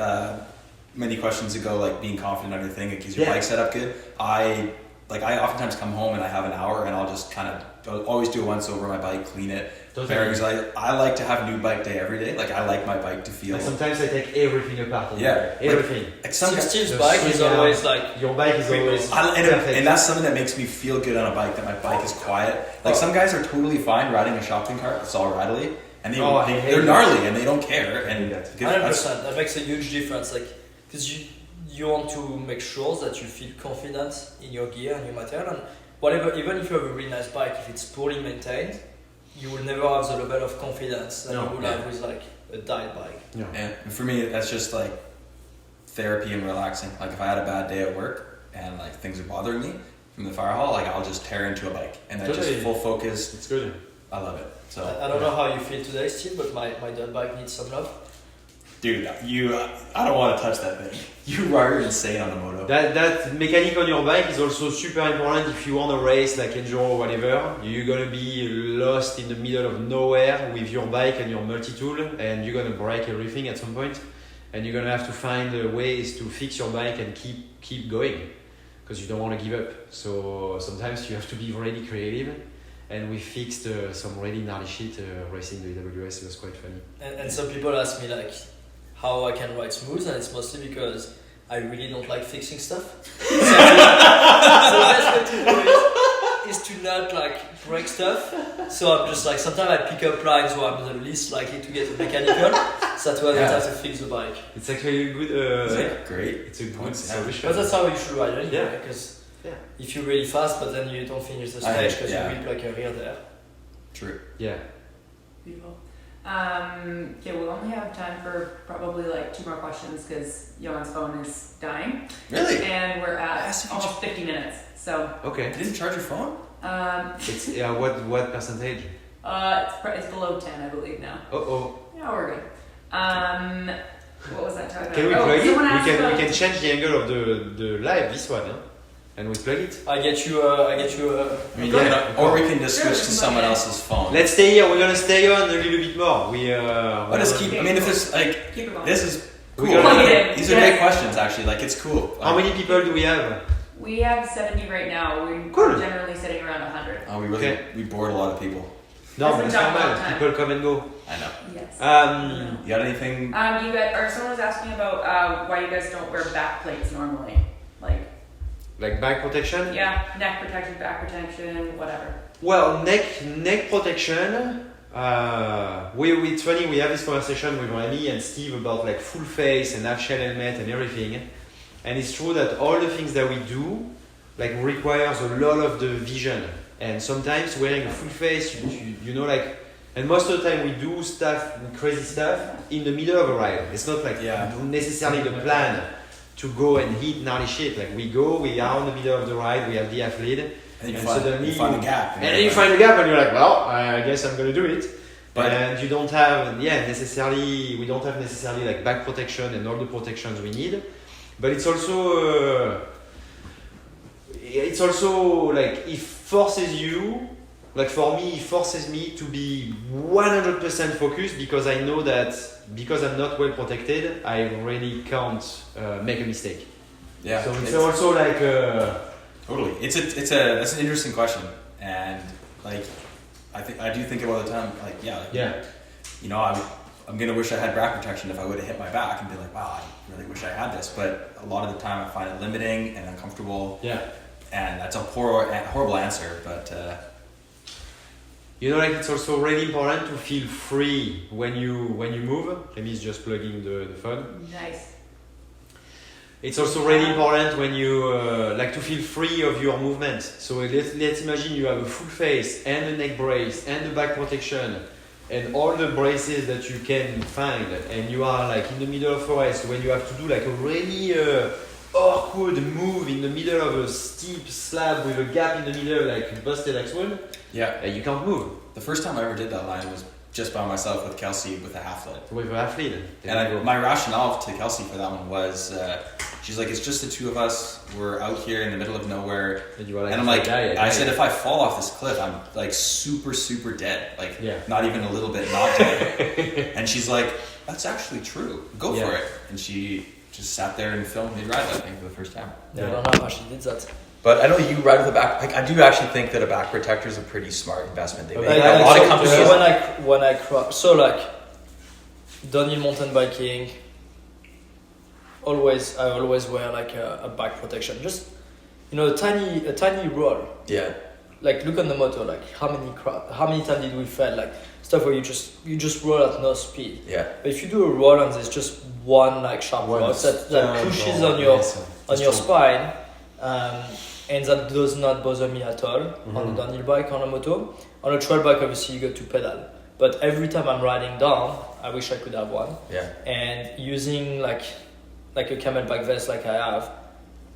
many questions ago, like being confident on your thing, like is your bike set up good? I oftentimes come home and I have an hour and I'll just kind of always do a once over my bike, clean it. Bearings. I like to have a new bike day every day. Like I like my bike to feel. Like sometimes I take everything apart. Everything. Like some Steve's bike is always like your bike is always perfect. and that's something that makes me feel good on a bike. That my bike is quiet. Like some guys are totally fine riding a shopping cart that's all rattly, and they're gnarly and they don't care. And 100%. That makes a huge difference. Like because you want to make sure that you feel confident in your gear and your material, and whatever. Even if you have a really nice bike, if it's poorly maintained, you will never have the level of confidence that you will have with like a diet bike. Yeah. And for me, that's just like therapy and relaxing. Like if I had a bad day at work and like things are bothering me from the fire hall, like I'll just tear into a bike and then just full focus. It's good. I love it. So I don't know how you feel today, Steve, but my dirt bike needs some love. Dude, I don't want to touch that thing. You are insane on the moto. That mechanic on your bike is also super important if you want to race like enduro or whatever. You're gonna be lost in the middle of nowhere with your bike and your multi-tool, and you're gonna break everything at some point, and you're gonna have to find ways to fix your bike and keep going, because you don't want to give up. So sometimes you have to be really creative, and we fixed some really gnarly shit racing the AWS. It was quite funny. And some people ask me like how I can ride smooth, and it's mostly because I really don't like fixing stuff. So the best way to do it is to not like break stuff. So I'm just like, sometimes I pick up lines where I'm the least likely to get a mechanical, so that way I don't have to fix the bike. It's actually a good. Great. It's a good solution. But that's how you should ride anyway, because Yeah. if you're really fast, but then you don't finish the stage because you rip like a rear there. True. Yeah. Beautiful. Okay, we'll only have time for probably like 2 more questions because Johan's phone is dying. Really? And we're at almost 50 minutes. So. Okay. You didn't charge your phone? It's what percentage? It's below 10, I believe now. Oh. Yeah, we're good. What was that talking about? Can we plug it? We can change the angle of the live, this one, huh? And we plug it. I get you. Or we can just switch to someone else's phone. Let's stay here. We're gonna stay on a little bit more. Let us keep. I mean, if there's like, keep it going. this is cool. These are great questions, actually. Like, it's cool. How many people do we have? We have 70 right now. We're generally sitting around 100. Oh, we bored a lot of people. No, Doesn't but it's talk about normal. time. People come and go. I know. Yes. You got anything? You guys, or someone was asking about why you guys don't wear back plates normally, Like back protection? Yeah, neck protection, back protection, whatever. Well, neck protection. It's funny. We have this conversation with Remy and Steve about like full face and half shell helmet and everything. And it's true that all the things that we do like requires a lot of the vision. And sometimes wearing a full face, you know, like, and most of the time we do stuff, crazy stuff in the middle of a ride. It's not like necessarily the plan to go and hit gnarly shit. Like we are in the middle of the ride, we have the athlete, and suddenly you find a gap. And then you find a gap and you're like, well, I guess I'm gonna do it. And you don't have, we don't have necessarily like back protection and all the protections we need. But it's also, it's also like it forces you. Like for me, it forces me to be 100% focused because I know that because I'm not well protected, I really can't make a mistake. Yeah. So it's also like. Totally. That's an interesting question, and like I do think about it all the time. Like you know, I'm gonna wish I had back protection if I would have hit my back and be like, wow, I really wish I had this. But a lot of the time I find it limiting and uncomfortable. Yeah. And that's a horrible answer, but. You know, like it's also really important to feel free when you move. Remy is just plugging the phone. Nice. It's also really important when you like to feel free of your movement. So let's imagine you have a full face and a neck brace and a back protection and all the braces that you can find, and you are like in the middle of forest when you have to do like a really awkward move in the middle of a steep slab with a gap in the middle, like a busted axle. Yeah. You can't move. The first time I ever did that line was just by myself with Kelsey with a half lid. With a half lid. And my rationale to Kelsey for that one was, she's like, it's just the two of us. We're out here in the middle of nowhere. And I'm like, I said, if I fall off this cliff, I'm like super, super dead. Like, not even a little bit not dead. And she's like, that's actually true. Go for it. And she just sat there and filmed me ride that thing for the first time. I don't know how she did that. But I know you ride with a back. Like, I do actually think that a back protector is a pretty smart investment. They make a lot of companies. So when I crash, so like downhill mountain biking, I always wear like a back protection. Just a tiny roll. Yeah. Like look on the motor. Like how many times did we fail? Like stuff where you just roll at no speed. Yeah. But if you do a roll and there's just one like sharp rock that pushes on your spine. And that does not bother me at all on the downhill bike, on a moto. On a trail bike, obviously you got to pedal. But every time I'm riding down, I wish I could have one. Yeah. And using like a camelback vest like I have,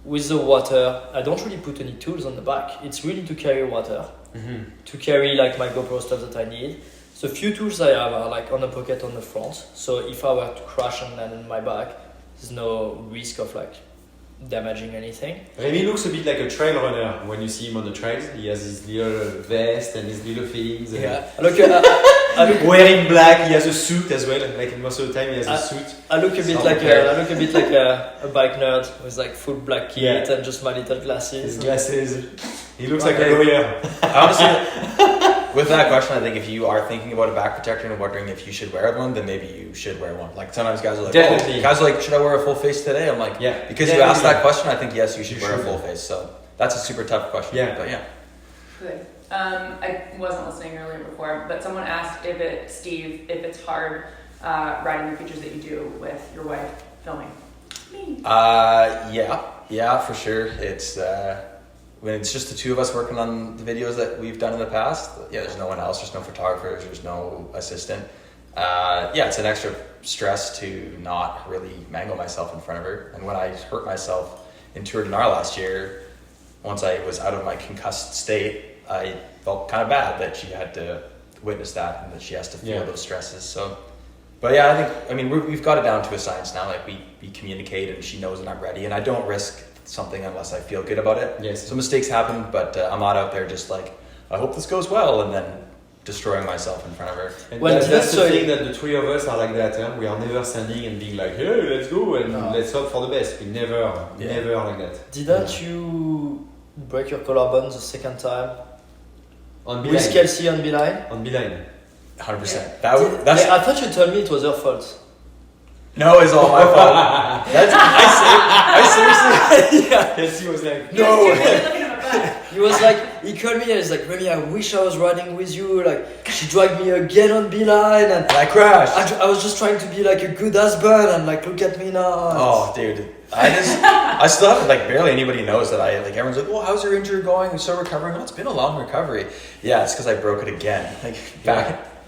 with the water, I don't really put any tools on the back. It's really to carry water, to carry like my GoPro stuff that I need. So few tools I have are like on a pocket on the front. So if I were to crash and land on my back, there's no risk of like damaging anything. Remy looks a bit like a trail runner when you see him on the trails. He has his little vest and his little things. Yeah. I look wearing black. He has a suit as well. Like most of the time, he has a suit. I look a bit like a bike nerd with like full black kit and just my little glasses. His glasses. He looks like a lawyer. Honestly, with that question, I think if you are thinking about a back protector and wondering if you should wear one, then maybe you should wear one. Like sometimes guys are like, should I wear a full face today? I'm like, because you asked that question, I think yes, you should wear a full face. So that's a super tough question. Yeah. But yeah. Good. I wasn't listening earlier before, but someone asked Steve, if it's hard riding the features that you do with your wife filming. Yeah, for sure. It's when it's just the two of us working on the videos that we've done in the past. Yeah, there's no one else. There's no photographers. There's no assistant. It's an extra stress to not really mangle myself in front of her. And when I hurt myself in Tour de Gnar last year, once I was out of my concussed state, I felt kind of bad that she had to witness that and that she has to feel those stresses. So, but we've got it down to a science now. Like we communicate and she knows that I'm ready and I don't risk something unless I feel good about it. Yes. So mistakes happen, but I'm not out there just like, I hope this goes well and then destroying myself in front of her. And that's the thing that the three of us are like that. Huh? We are never standing and being like, hey, let's go and let's hope for the best. We never are like that. Didn't you break your collarbone the second time? On With Kelsey on Beeline? On Beeline. 100%. I thought you told me it was her fault. No, it's all my fault. I seriously. Kelsey was like, no. He was like, he called me and he's like, Remy, I wish I was riding with you. Like, she dragged me again on Beeline and I crashed. I was just trying to be like a good husband and like, look at me now. Oh, dude. I still have, like, barely anybody knows that everyone's like, well, how's your injury going? You're still recovering? Oh, it's been a long recovery. Yeah, it's because I broke it again.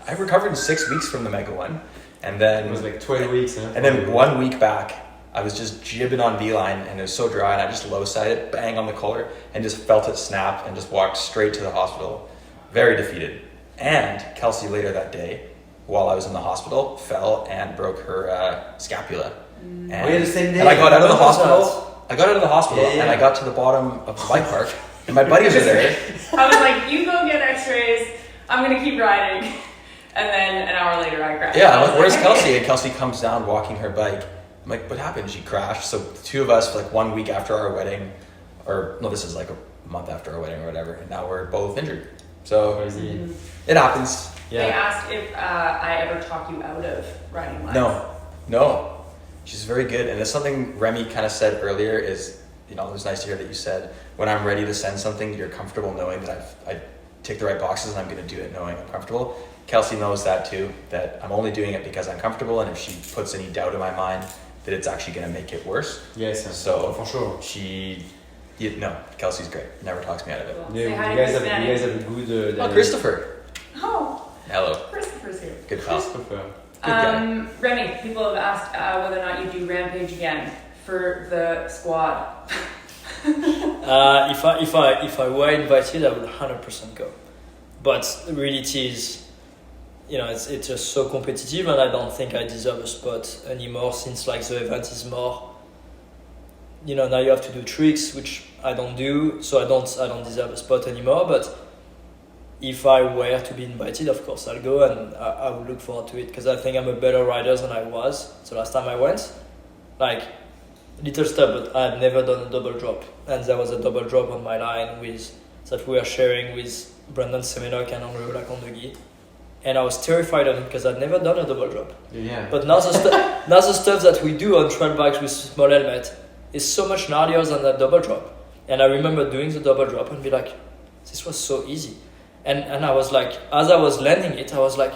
I recovered in 6 weeks from the Mega one. And then it was like 12 weeks, huh? And then 1 week back, I was just jibbing on Beeline and it was so dry and I just low-sided, bang on the collar and just felt it snap and just walked straight to the hospital. Very defeated. And Kelsey later that day, while I was in the hospital, fell and broke her scapula. And, the same day. And I got out of the hospital I got out of the hospital and I got to the bottom of the bike park and my buddies were there. I was like, you go get x-rays, I'm going to keep riding. And then an hour later I crashed. Yeah, I'm like, where's Kelsey? And Kelsey comes down walking her bike. I'm like, what happened? She crashed. So the two of us, like 1 week after our wedding, or no, this is like a month after our wedding or whatever, and now we're both injured. So it happens. They asked if I ever talk you out of riding lights. No. She's very good. And it's something Remy kind of said earlier is, it was nice to hear that you said, when I'm ready to send something, you're comfortable knowing that I tick the right boxes and I'm going to do it knowing I'm comfortable. Kelsey knows that too, that I'm only doing it because I'm comfortable, and if she puts any doubt in my mind, that it's actually going to make it worse. Yes, so for sure. Kelsey's great. Never talks me out of it. Yeah, you guys have a good... Christopher. Oh. Hello. Christopher's here. Good pal. Christopher. Good guy. Remy, people have asked whether or not you do Rampage again for the squad. If I were invited, I would 100% go. But the reality is, it's just so competitive, and I don't think I deserve a spot anymore, since like the event is more, now you have to do tricks, which I don't do, so I don't deserve a spot anymore. But if I were to be invited, of course I'll go, and I would look forward to it, because I think I'm a better rider than I was the last time I went. Like, little stuff, but I had never done a double drop, and there was a double drop on my line that we were sharing with Brandon Semenok and Andrew Lacondegui, and I was terrified of it because I'd never done a double drop. Yeah. But now the stuff that we do on trail bikes with small helmet is so much gnarlier than that double drop. And I remember doing the double drop and be like, this was so easy. And I was like, as I was landing it, I was like,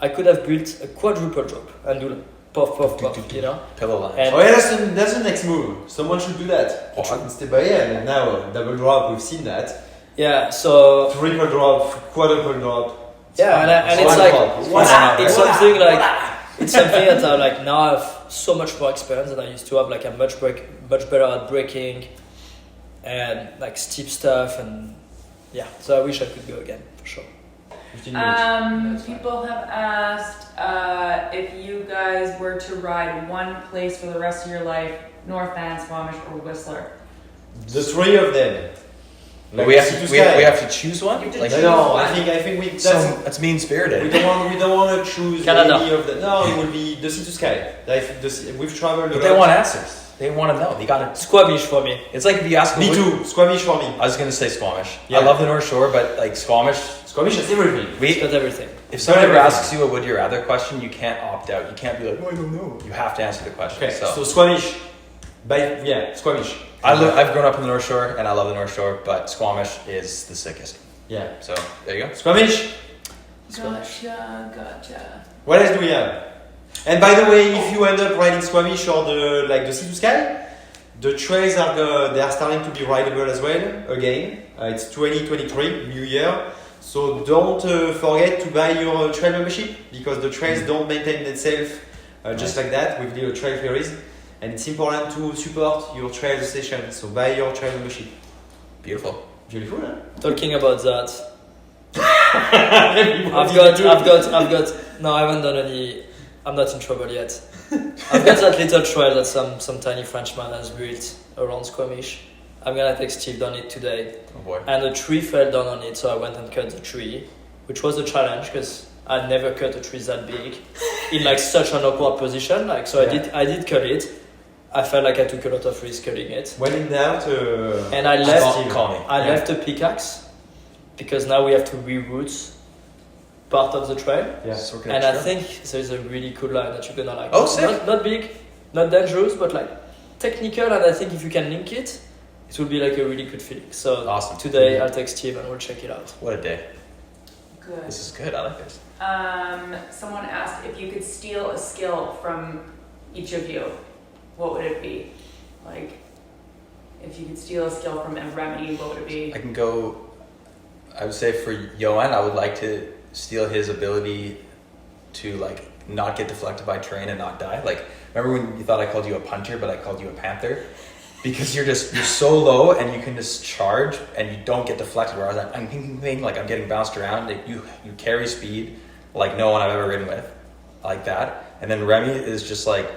I could have built a quadruple drop and do like puff, Pillow lines. And that's the next move. Someone should do that. Step by step. And now, double drop, we've seen that. yeah, so Triple drop, quadruple drop. yeah, and it's like it's something that I like now. I have so much more experience than I used to have. Like I'm much better at braking and like steep stuff, and yeah. So I wish I could go again for sure. 15 minutes. People have asked if you guys were to ride one place for the rest of your life: North Van, Squamish, or Whistler. The three of them. Like we have to choose one. You have to Like, choose No, one. I think we. that's mean spirited. We don't want to choose Canada. any of them. No, it will be the sea to sky. We've traveled. But they want answers. They want to know. They got it. Squamish for me. It's like if you ask Me too. Squamish for me. I was gonna say Squamish. Yeah. I love the North Shore, but like Squamish. Squamish has everything. It's got everything. If someone ever everything. asks you a would you rather question, you can't opt out. You can't be like, I don't know. You have to answer the question. Okay, So so Squamish. Squamish. I've grown up in the North Shore and I love the North Shore, but Squamish is the sickest. Yeah. So there you go. Squamish. Gotcha. What else do we have? And by the way, if you end up riding Squamish or the sea to sky, the trails they are starting to be rideable as well again. It's 2023 new year, so don't forget to buy your trail membership, because the trails don't maintain themselves just like that with little trail ferries, and it's important to support your trail station. So buy your trail membership. Beautiful. Beautiful, huh? Talking about that, I've got. No, I haven't done any. I'm not in trouble yet. I've got that little trail that some tiny Frenchman has built around Squamish. I'm gonna take Steve down it today. Oh boy. And a tree fell down on it, so I went and cut the tree, which was a challenge because I'd never cut a tree that big in like such an awkward position. Like so, I did cut it. I felt like I took a lot of risk cutting it. When in doubt, And I left. Call me. I left a pickaxe because now we have to reroute part of the trail. yeah. So we're gonna And I try. think there's a really cool line that you're gonna like. Oh, sick. Not big, not dangerous, but like technical. And I think if you can link it, it will be like a really good feeling. So Awesome. today I'll text Steve and we'll check it out. What a day. Good. This is good. I like this. Someone asked if you could steal a skill from each of you, what would it be? Like, if you could steal a skill from Remy, what would it be? I can go. I would say for Johan, I would like to steal his ability to like not get deflected by terrain and not die. Like, remember when you thought I called you a punter, but I called you a panther? Because you're so low and you can just charge and you don't get deflected. Whereas I'm ping, like I'm getting bounced around. Like you carry speed like no one I've ever ridden with, like that. And then Remy is just like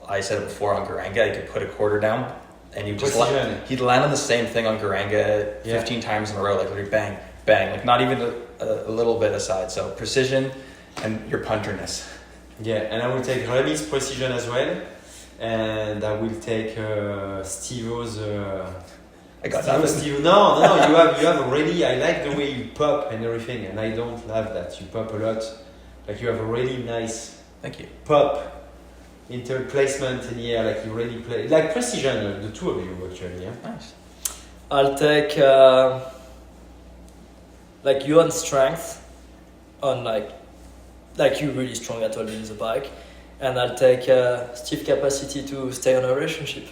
I said it before on Garanga. You could put a quarter down and you just Precision. he'd land on the same thing on Garanga 15 times in a row, like literally bang, bang, like not even a little bit aside. So precision and your punterness. Yeah, and I will take Remy's precision as well, and I will take Steve's. I got that. Steve, no, you have really. I like the way you pop and everything, and I don't have that. You pop a lot, like you have a really nice. Thank you. Pop, interplacement in the air, like you really play, like precision. The two of you actually. Yeah. Nice. I'll take like you on strength, on like you really strong at holding the bike, and I'll take Steve's capacity to stay on a relationship.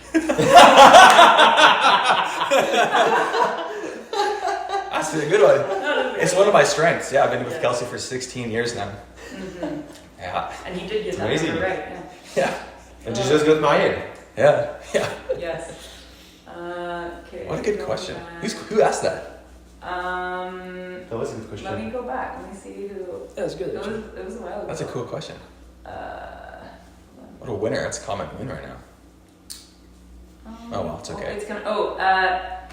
That's a good one. It's one of my strengths. Yeah, I've been with Kelsey for 16 years now. Mm-hmm. Yeah. And he did get that amazing. number right. Yeah. And you just got married. Yeah. Yeah. Yes. Okay. What a good question. Who asked that? That was a good question. Let me go back. Let me see who. Yeah, it's good. It Actually. was a while ago. That's a cool question. Hold What a winner. That's a common win right now. on. Oh, well, it's okay. It's gonna.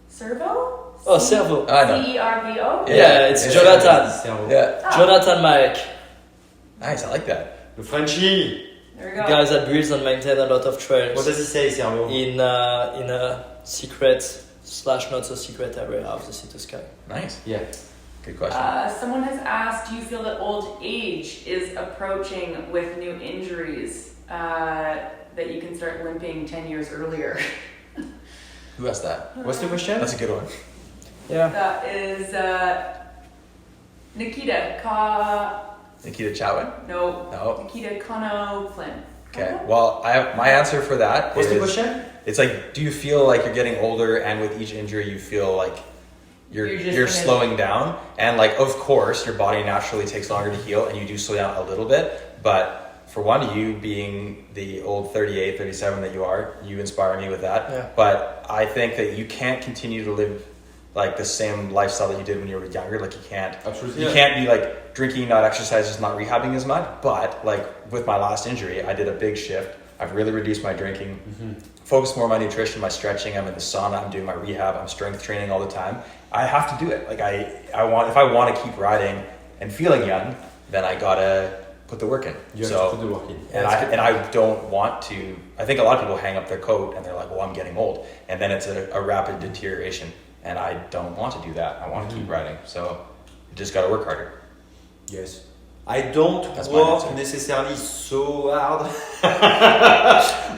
Servo. Oh, Servo. I know. Cervo. Yeah, it's Jonathan. Yeah. Oh. Jonathan Mike. Nice. I like that. The Frenchie. There we The go. guys that builds and maintain a lot of trails. What does he say, Servo? in a secret / not so secret area of the Sea to Sky. Nice. Yeah. Good question. Someone has asked, do you feel that old age is approaching with new injuries that you can start limping 10 years earlier? Who asked that? What's the question? That's a good one. Yeah. That is Nikita Nikita Chatwin? No. No. Nikita Kono Flynn. Okay. Well, I have my answer for that. What's the is- question? It's like, do you feel like you're getting older, and with each injury, you feel like You're just you're gonna- slowing down, and like, of course, your body naturally takes longer to heal, and you do slow down a little bit. But for one, you being the old 38, 37 that you are, you inspire me with that. Yeah. But I think that you can't continue to live like the same lifestyle that you did when you were younger. Like you can't. Absolutely. You can't be like drinking, not exercising, not rehabbing as much. But like with my last injury, I did a big shift. I've really reduced my drinking, focused more on my nutrition, my stretching. I'm in the sauna. I'm doing my rehab. I'm strength training all the time. I have to do it. Like I want, if I want to keep riding and feeling young, then I gotta put the work in. You have so, to put the work in. and I don't want to. I think a lot of people hang up their coat and they're like, "Well, I'm getting old," and then it's a rapid deterioration. And I don't want to do that. I want to keep riding. So you just got to work harder. Yes. I don't That's my work answer. necessarily so hard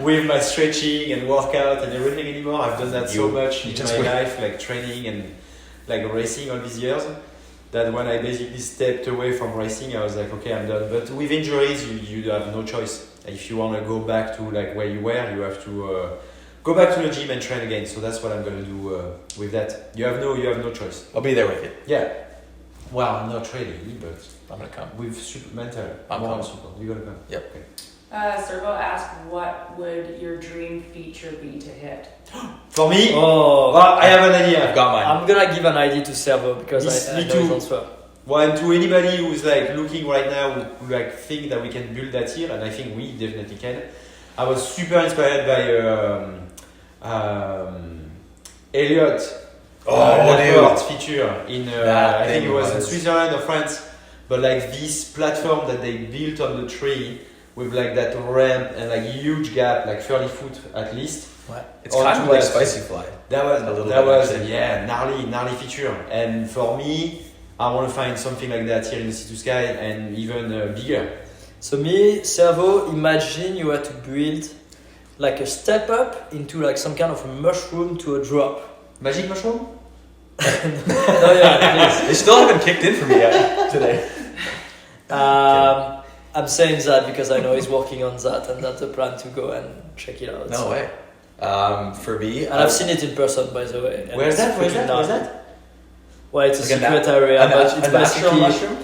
with my stretching and workout and everything anymore. I've done that so much you in just my wait. life, like training and like racing all these years, that when I basically stepped away from racing, I was like, okay, I'm done. But with injuries, you have no choice. If you want to go back to like where you were, you have to go back to the gym and train again. So that's what I'm going to do with that. You have no choice. I'll be there with you. Yeah. Well, not really, but I'm gonna come. with mental. I'm more coming. super. You're gonna come. Yep. Okay. Servo asked, what would your dream feature be to hit? For me, Oh, well, I have an I've idea. got mine. I'm gonna give an idea to Servo because I Me know his too. answer. Well, and to anybody who's like looking right now, who like think that we can build that here, and I think we definitely can. I was super inspired by Elliot. That feature in I think it was in Switzerland or France, but like this platform that they built on the tree with like that ramp and like huge gap, like 30 foot at least. It's kind of onto like that. Spicy Fly. That was A little that bit, was actually. gnarly feature. And for me, I want to find something like that here in the Sea to Sky and even bigger. So me, Servo, imagine you had to build like a step up into like some kind of a mushroom to a drop. Magic mushroom? No, yeah, They still haven't kicked in for me yet today. please. I'm saying that because I know he's working on that, and that's the plan to go and check it out. No So- way. For me, And I've seen it in person, by the way. and Where's it's that? Where's freaking that? Where's nice. that? Well, it's a Like secret area, but it's a natural basically mushroom,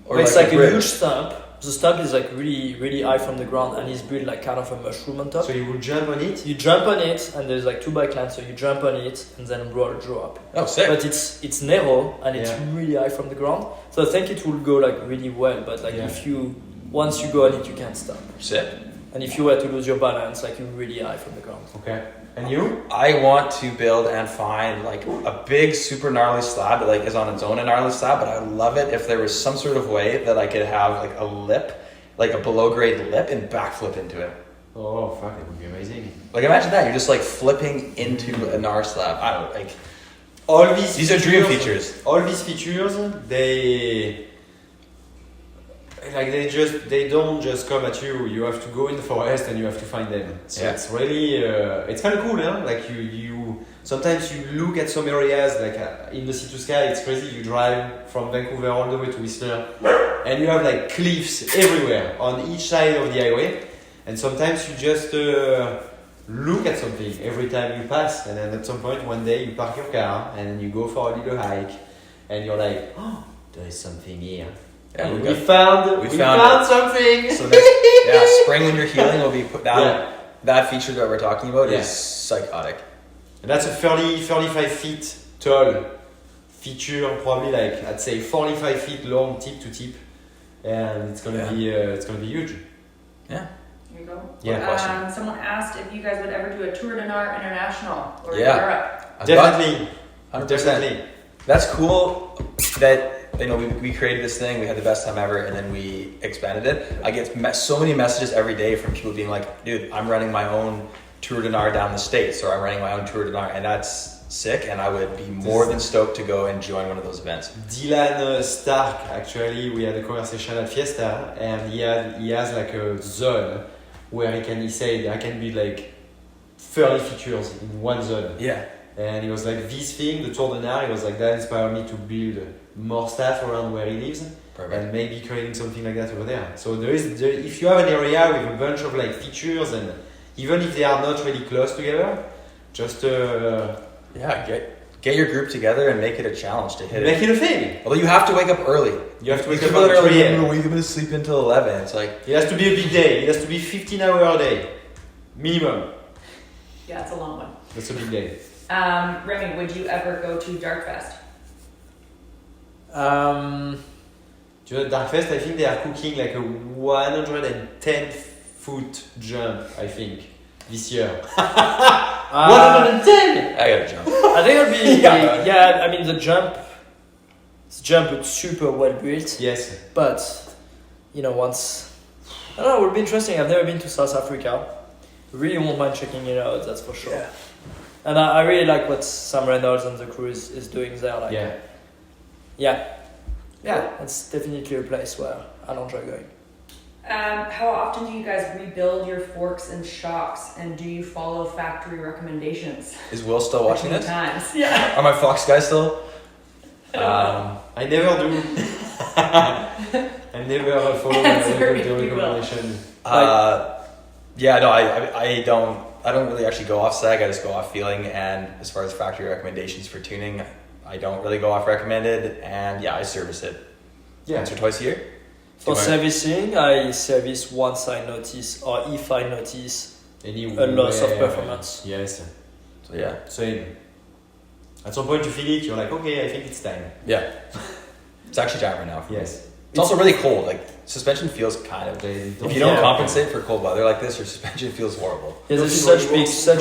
or it's like a bridge? huge stump. The stump is like really, really high from the ground, and it's built like kind of a mushroom on top. So you will jump on it? You jump on it, and there's like 2 bike lines, so you jump on it and then roll drop. Oh, sick. But it's narrow and it's Yeah. really high from the ground, so I think it will go like really well. But like Yeah. if you once you go on it, you can't stop. Sick. And if you were to lose your balance, like you're really high from the ground. Okay. And you? I want to build and find like a big, super gnarly slab that like is on its own a gnarly slab, but I would love it if there was some sort of way that I could have like a lip, like a below grade lip, and backflip into it. Oh fuck, it would be amazing. Like imagine that, you're just like flipping into a Gnar slab. I don't like. All These are dream features. All these features, they don't just come at you. You have to go in the forest and you have to find them. So it's really it's kind of cool, huh? Like you sometimes you look at some areas like in the Sea to Sky. It's crazy. You drive from Vancouver all the way to Whistler, and you have like cliffs everywhere on each side of the highway. And sometimes you just look at something every time you pass, and then at some point one day you park your car and then you go for a little hike, and you're like, oh, there is something here. Yeah, we found something. So spring when you're healing will be put down. That feature that we're talking about is psychotic. And that's a 35 feet tall feature, probably like I'd say 45 feet long, tip to tip, and it's gonna be huge. Yeah. There you go. Yeah. Someone asked if you guys would ever do a Tour de Gnar International or Europe. Definitely. 100%. Definitely. That's cool that we created this thing, we had the best time ever, and then we expanded it. I get so many messages every day from people being like, dude, I'm running my own Tour de Gnar down the States, or I'm running my own Tour de Gnar, and that's sick, and I would be more than stoked to go and join one of those events. Dylan Stark, actually, we had a conversation at Fiesta, and he has like a zone where he said I can build like 30 features in one zone. Yeah. And he was like, this thing, the Tour de Gnar, he was like, that inspired me to build more stuff around where he lives. Perfect. And maybe creating something like that over there. So if you have an area with a bunch of like features, and even if they are not really close together, just get your group together and make it a challenge to hit it. Make it a thing. Although you have to wake up early. You have to wake up People that are at like, 3 a.m. we're going to sleep until 11. It's like, It has to be a big day. It has to be 15-hour a day, minimum. Yeah, it's a long one. That's a big day. Remy, would you ever go to Darkfest? Do you know Darkfest? I think they are cooking like a 110-foot jump, I think, this year. 110! I gotta jump. I think it'll be I mean the jump is super well built. Yes. But once I don't know, it would be interesting. I've never been to South Africa. Really won't mind checking it out, that's for sure. Yeah. And I really like what Sam Reynolds and the crew is doing there. Like, it's definitely a place where I'll enjoy going. How often do you guys rebuild your forks and shocks, and do you follow factory recommendations? Is Will still watching this? Times. Yeah. Are my Fox guys still? I never do. I never follow the recommendation. I don't really actually go off seg. I just go off feeling. And as far as factory recommendations for tuning, I don't really go off recommended. And I service it once or twice a year. For servicing, I service once I notice, or if I notice a loss of performance. Yes. So yeah. Same. At some point you feel it, you're like, okay, I think it's time. Yeah. It's actually time right now. Yes. It's also really cold. Like suspension feels kind of. If you don't compensate for cold weather like this, your suspension feels horrible. Yeah, there's such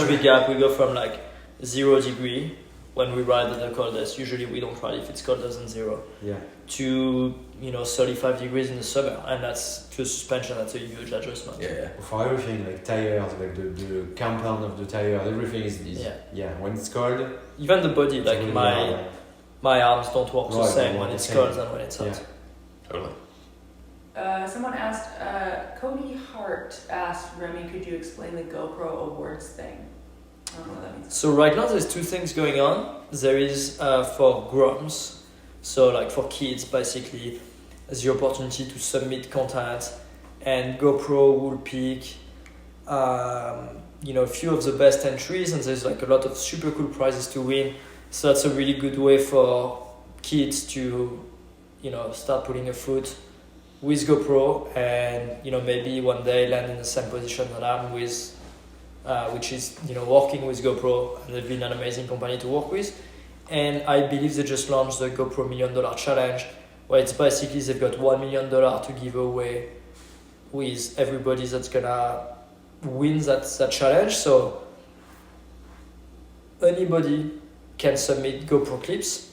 big gap. We go from like 0 degree when we ride at the coldest. Usually we don't ride if it's colder than 0. Yeah. To 35 degrees in the summer, and that's to suspension. That's a huge adjustment. Yeah. For everything, like tires, like the compound of the tire, everything is when it's cold. Even the body, like really my arms don't work the same when it's cold than when it's hot. Totally. Someone asked, Cody Hart asked, Remy, could you explain the GoPro Awards thing? I don't know what that means. So right now there's 2 things going on. There is for grums, so like for kids basically, the opportunity to submit content, and GoPro will pick a few of the best entries, and there's like a lot of super cool prizes to win. So that's a really good way for kids to start putting a foot with GoPro, and maybe one day land in the same position that I'm with, which is working with GoPro, and they've been an amazing company to work with. And I believe they just launched the GoPro $1 Million Challenge, where it's basically they've got $1 million to give away with everybody that's gonna win that challenge. So anybody can submit GoPro clips,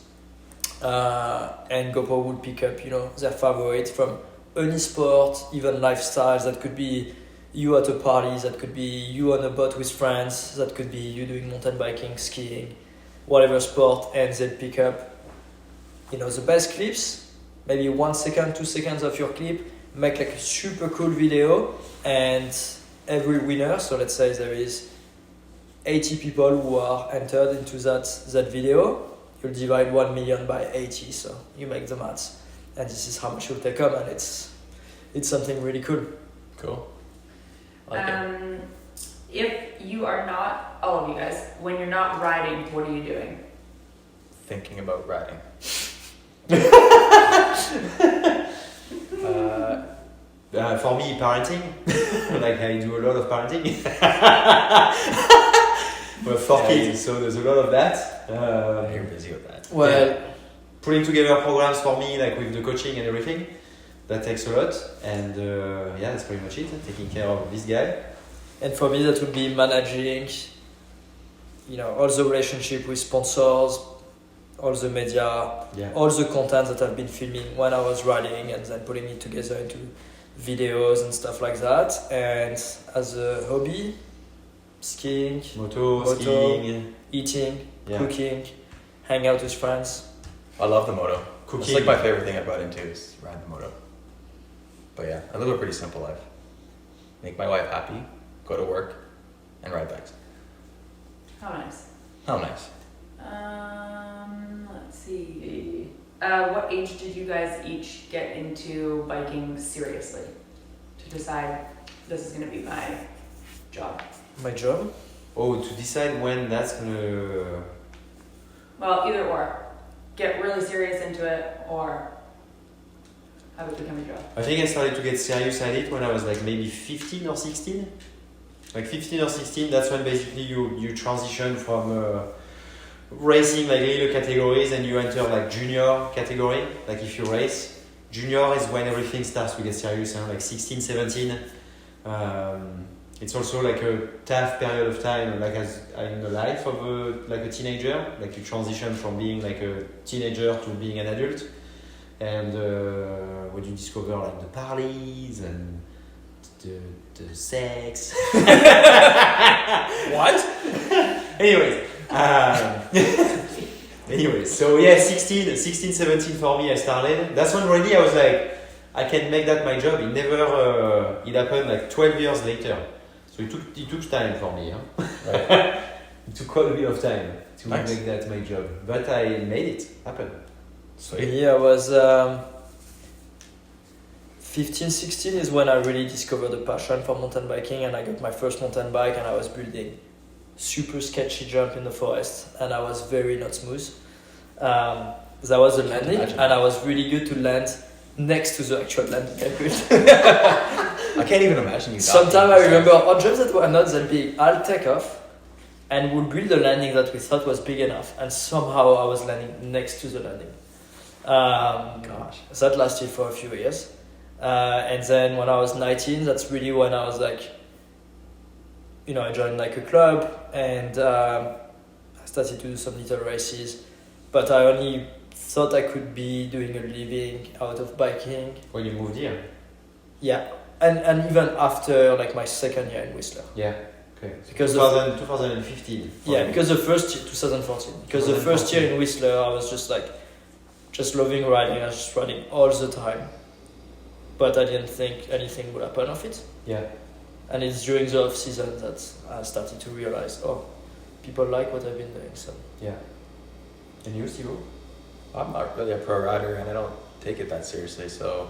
and GoPro will pick up, their favorite from any sport, even lifestyles. That could be you at a party, that could be you on a boat with friends, that could be you doing mountain biking, skiing, whatever sport, and they'll pick up, the best clips, maybe 1 second, 2 seconds of your clip, make like a super cool video, and every winner, so let's say there is 80 people who are entered into that video, you'll divide 1 million by 80, so you make the maths, and this is how much you'll take home, and it's something really cool. Cool. If you are not, all of you guys, when you're not riding, what are you doing? Thinking about riding. For me, parenting. Like I do a lot of parenting. We have 4 kids, so there's a lot of that. You're busy with that. Well, putting together programs for me, like with the coaching and everything, that takes a lot. And that's pretty much it. Taking care of this guy. and for me that would be managing, all the relationship with sponsors, all the media, all the content that I've been filming when I was riding, and then putting it together into videos and stuff like that. And as a hobby, skiing, skiing, eating, cooking, hang out with friends. I love the moto. Cooking. It's like my favorite thing I've got into is ride the moto. But yeah, I live a pretty simple life. Make my wife happy, go to work, and ride bikes. How nice. How nice. Let's see. What age did you guys each get into biking seriously to decide this is going to be my job? My job? Oh, to decide when that's gonna... Well, either or. Get really serious into it or have it become a job. I think I started to get serious at it when I was like maybe 15 or 16. Like 15 or 16, that's when basically you transition from racing like little categories and you enter like junior category. Like if you race, junior is when everything starts to get serious, like 16, 17. It's also like a tough period of time, like as in the life of a teenager. Like you transition from being like a teenager to being an adult, and when you discover like the parties and the sex. What? Anyways, so yeah, 16, 17 for me, I started. That's when really I was like, I can make that my job. It never, it happened like 12 years later. So it took time for me. Huh? Right. It took quite a bit of time to Nice. make that my job. But I made it happen. Sweet. Yeah, I was 15, 16 is when I really discovered the passion for mountain biking, and I got my first mountain bike, and I was building super sketchy jump in the forest, and I was very not smooth. That was the landing, imagine. and I was really good to land next to the actual landing I built. I can't even imagine you. Sometimes I remember on jumps that were not that big, I'll take off and we'll build a landing that we thought was big enough, and somehow I was landing next to the landing. Gosh. That lasted for a few years. And then when I was 19, that's really when I was like, I joined like a club, and I started to do some little races, but I only thought I could be doing a living out of biking. When you moved here? Yeah. And even after like my second year in Whistler. Yeah. Okay. So Because 2015. Yeah, because the first 2014. Because the first year in Whistler, I was just loving riding. I was just riding all the time, but I didn't think anything would happen of it. Yeah. And it's during the off season that I started to realize, people like what I've been doing. So Yeah. And you, Steve? I'm not really a pro rider, and I don't take it that seriously, so...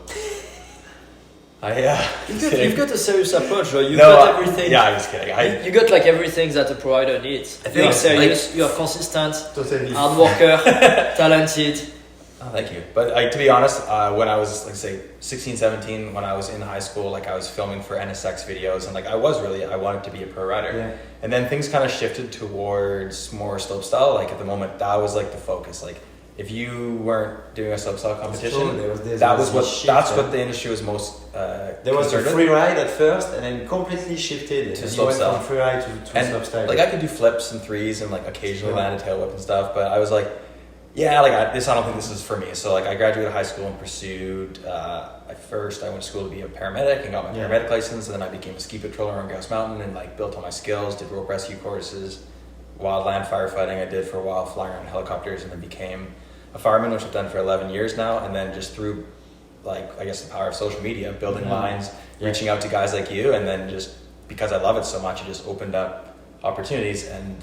you've got a serious approach, though. You've No, got everything. Yeah, I'm just kidding. You got like everything that a pro rider needs. I think You're serious. like- You're consistent. Totally. Hard worker. Talented. Oh, thank you. But to be honest, when I was, like, say, 16, 17, when I was in high school, like, I was filming for NSX videos, and, like, I wanted to be a pro rider. Yeah. And then things kind of shifted towards more slopestyle. Like, at the moment, that was, like, the focus. Like, if you weren't doing a slopestyle competition, There's that's what the industry was most there was a concerned with. free ride at first, and then completely shifted To and you went slopestyle. from free ride to And slopestyle. like I could do flips and threes and like occasionally land a tail whip and stuff, but I was like, yeah, like I don't think this is for me. So like I graduated high school and pursued. At first, I went to school to be a paramedic and got my paramedic license, and then I became a ski patroller on Grouse Mountain and like built all my skills. Did rope rescue courses, wildland firefighting. I did for a while, flying around helicopters, and then became a fireman, which I've done for 11 years now. And then just through like I guess the power of social media, building lines, reaching out to guys like you, and then just because I love it so much, it just opened up opportunities. And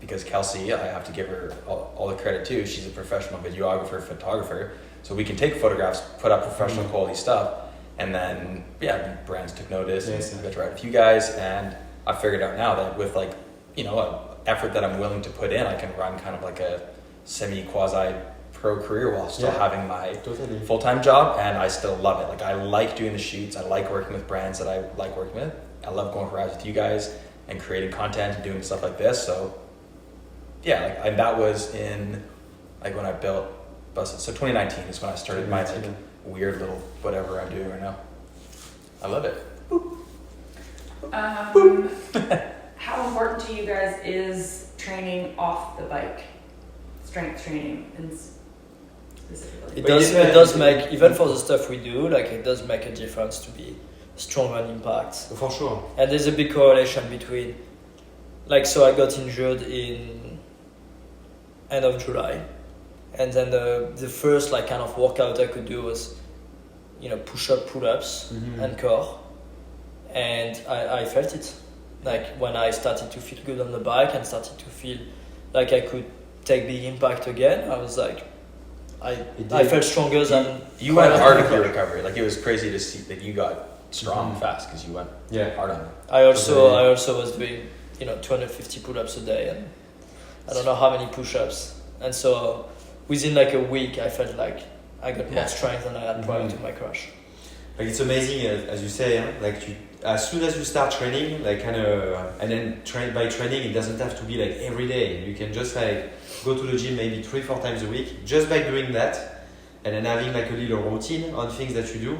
because Kelsey, I have to give her all the credit too. She's a professional videographer, photographer. So we can take photographs, put up professional quality stuff. And then, brands took notice. Yes. And I got to write a few guys. And I figured out now that with like, an effort that I'm willing to put in, I can run kind of like a semi-quasi pro career while still having my full-time job. And I still love it. Like I like doing the shoots. I like working with brands that I like working with. I love going for rides with you guys and creating content and doing stuff like this. So and that was in like when I built buses. So 2019 is when I started my like weird little whatever I'm doing right now. I love it. How important to you guys is training off the bike? Strength training and specifically. It does make, even for the stuff we do, like it does make a difference to be strong on impact. For sure. And there's a big correlation between, like, so I got injured in end of July, and then the first like kind of workout I could do was, push-up, pull-ups, and core, and I felt it, like when I started to feel good on the bike and started to feel like I could take big impact again. I was like, I felt stronger than you went hard with your recovery. Like it was crazy to see that you got strong fast because you went hard on it. I also was doing 250 pull-ups a day and I don't know how many push-ups, and so within like a week I felt like I got more strength than I had prior to my crash. Like it's amazing, as you say, like as soon as you start training, like and then by training it doesn't have to be like every day. You can just like go to the gym maybe 3-4 times a week. Just by doing that, and then having like a little routine on things that you do,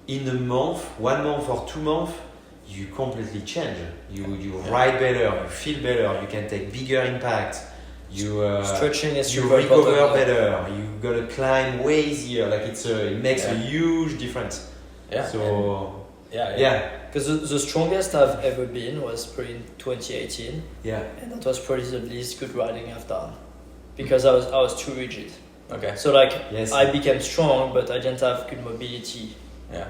in a month, 1 month or 2 months, you completely change. You ride better, you feel better, you can take bigger impact. Stretching is you super recover important. better. You gotta climb way easier. Like it makes a huge difference. Yeah. So Because the strongest I've ever been was probably in 2018. Yeah. And that was probably the least good riding I've done, because I was too rigid. Okay. So like Yes. I became strong, but I didn't have good mobility. Yeah.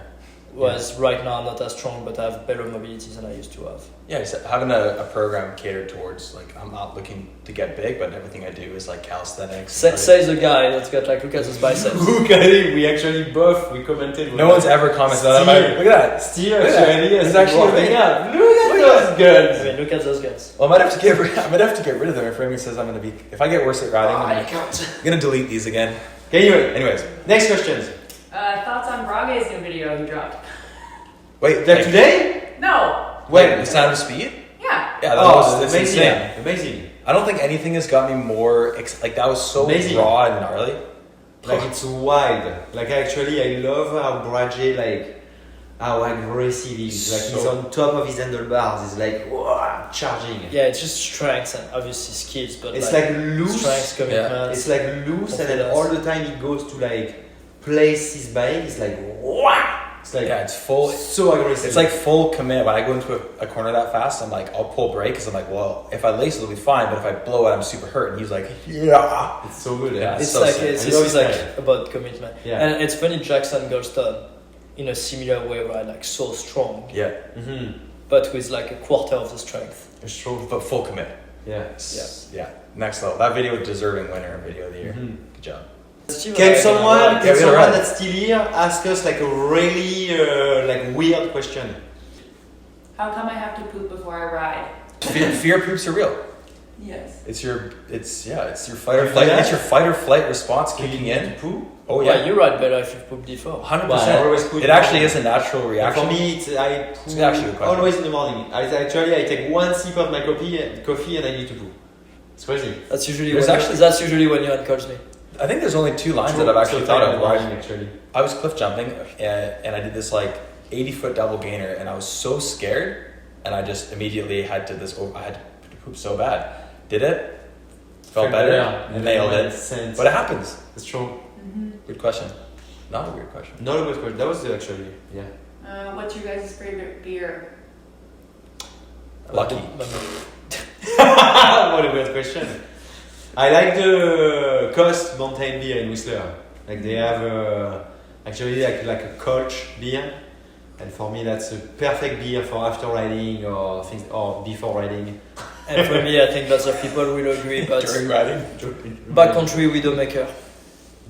Whereas right now I'm not as strong, but I have better mobility than I used to have. Yeah, so having a program catered towards like I'm not looking to get big, but everything I do is like calisthenics. Says the guy that's got like, look at his biceps. Look at it. We actually we commented. No one's ever commented on that. Look at that. Steve Look at that. actually It's is actually warming a up. Look at those guns. I mean, look at those guys. Well, I might have to get rid of them. If Remy says I'm gonna be, if I get worse at riding, I'm gonna delete these again. Anyways, Next questions. Thoughts on Brage's new video he dropped? wait, Like today? No. Wait, the sound of speed? Yeah. Yeah, that's amazing. insane. Amazing. I don't think anything has got me more like that was so Amazing. raw and gnarly. Like it's wild. Like actually, I love how Brage how aggressive he is. Like he's on top of his handlebars. He's like charging. Yeah, it's just strength and obviously skills, but It's like loose. strength, commitment. It's like loose, and then confidence. all the time he goes to like place his bike. It's like wow. It's like It's full. so aggressive. It's like full commit. When I go into a corner that fast, I'm like, I'll pull brake because I'm like, well, if I lace it, it'll be fine. But if I blow it, I'm super hurt. And he's like, yeah. it's so good. Yeah. It's so like sick. this I love is it, like man. about commitment. Yeah. And it's funny, Jackson Goldstone in a similar way, right? Like so strong, Yeah. but with like a quarter of the strength. It's true. But full commit. Yeah. Yeah. Next level. That video was deserving winner of video of the year. Good job. Can someone right. that's still here ask us like a really like weird question? How come I have to poop before I ride? Fear poops are real. Yes. It's your fight or flight. It's your fight or flight response kicking in. Poo? Oh Yeah, yeah. you ride better if you pooped before. 100%. Well, I always put It actually is a natural reaction. For me, I It's poo actually a question. always in the morning. I take one sip of my coffee and I need to poo. It's crazy. That's usually There's when actually- that's usually when Johan calls me. I think there's only 2 lines that I've actually thought of. Actually. I was cliff jumping and I did this like 80-foot double gainer and I was so scared and I just immediately had to I had to poop so bad. Did it? Felt better. Nailed it. But it happens. It's true. Mm-hmm. Good question. Not a weird question. Not a good question. That was actually, yeah. What's your guys' favorite beer? Lucky. What a weird question. I like the Coast Mountain beer in Whistler. Like they have actually like a Kolsch beer, and for me that's a perfect beer for after riding or things or before riding. And for me, I think lots of people will agree, but During riding. backcountry Widowmaker.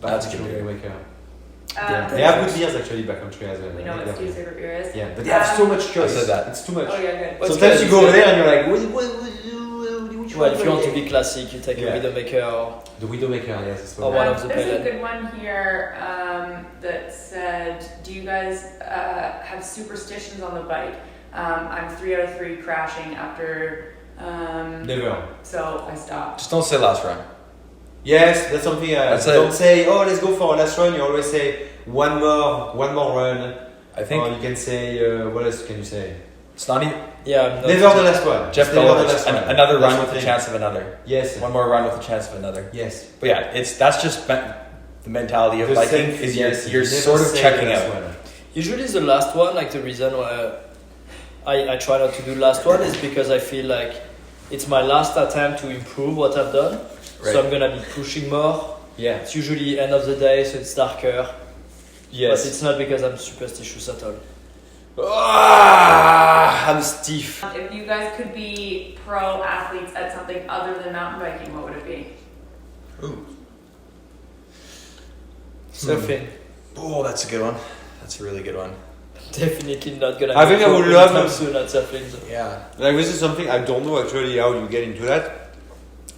That's a good beer. Yeah. They have good beers actually backcountry as well. We know what Steve's favorite beer is. Yeah, but they have so much choice. I said that. It's too much. Oh yeah, good. Sometimes you go over there and you're like, which Well, one if you want to be classic, you take Yeah. a Widowmaker or the Widowmaker, yes. It's Oh, one of the There's a pale. good one here that said, do you guys have superstitions on the bike? I'm 3 out of 3 crashing after, Never. so I stopped. Just don't say last run. Yes, that's something. That's don't it. say, oh, let's go for a last run. You always say one more run. I think Or you can say, what else can you say? it's not even yeah. I'm not- Never the last one. Jeff It's never the Goldberg. last one. Another That's run the with the thing. chance of another. Yes. One more run with the chance of another. Yes. But yeah, that's just the mentality of The biking same- is yes, you're you never sort of say checking the last out. one. Usually the last one, like the reason why I try not to do last one is because I feel like it's my last attempt to improve what I've done. Right. So I'm gonna be pushing more. Yeah. It's usually end of the day, so it's darker. Yes. But it's not because I'm superstitious at all. I'm Steve. If you guys could be pro athletes at something other than mountain biking, what would it be? Ooh. Surfing. Oh, that's a good one. That's a really good one. Definitely not gonna. I think I would love them. soon at surfing. So. Yeah. Like this is something I don't know actually how you get into that,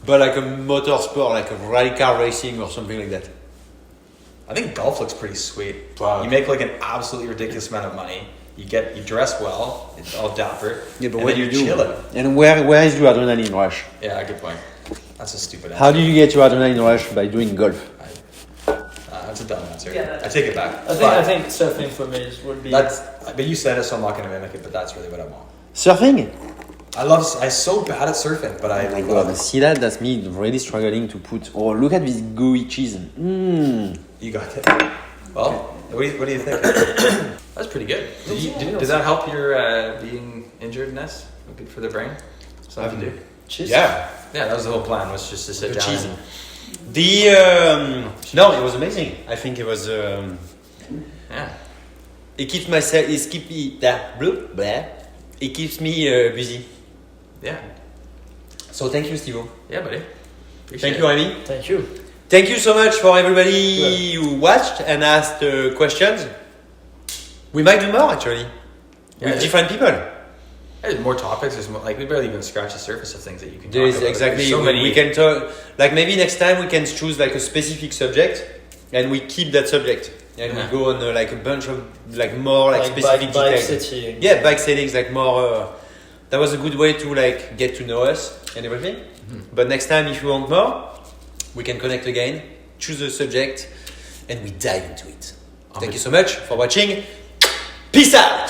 but like a motor sport, like a rally car racing or something like that. I think golf looks pretty sweet. Wow. You make like an absolutely ridiculous amount of money. You dress well. It's all dapper. Yeah, but and what then do you're you do? chilling. And where is your adrenaline rush? Yeah, good point. That's a stupid answer. How do you get your adrenaline rush? By doing golf. That's a dumb answer. Yeah, I take it back. I think surfing for me would be. But you said it, so I'm not going to mimic it. But that's really what I want. Surfing? I'm so bad at surfing, but I Oh my love god, it. see that? That's me really struggling to put. Oh, look at this gooey cheese. Mmm. You got it. Well, what do you think? That's pretty good. Did that help your being injured, Ness? Good for the brain? Something to do? Cheese. Yeah. Yeah, that was the whole plan, was just to sit The down. cheese. and- No, it was amazing. I think it was. Yeah. It keeps myself. It keeps me busy. Yeah. So thank you, Steve. Yeah, buddy. Appreciate Thank it. you, Remy. Thank you. Thank you so much for everybody who watched and asked questions. We might do more actually Yeah, with different people. There's more topics. There's more, like we barely even scratched the surface of things that you can There talk is about. exactly. There's so many. We can talk. Like maybe next time we can choose like a specific subject, and we keep that subject, and Yeah. we go on like a bunch of like more like specific bike details. setting. Yeah, bike settings like more. That was a good way to like get to know us and everything. Mm-hmm. But next time, if you want more, we can connect again, choose a subject, and we dive into it. Thank you so much for watching. Peace out.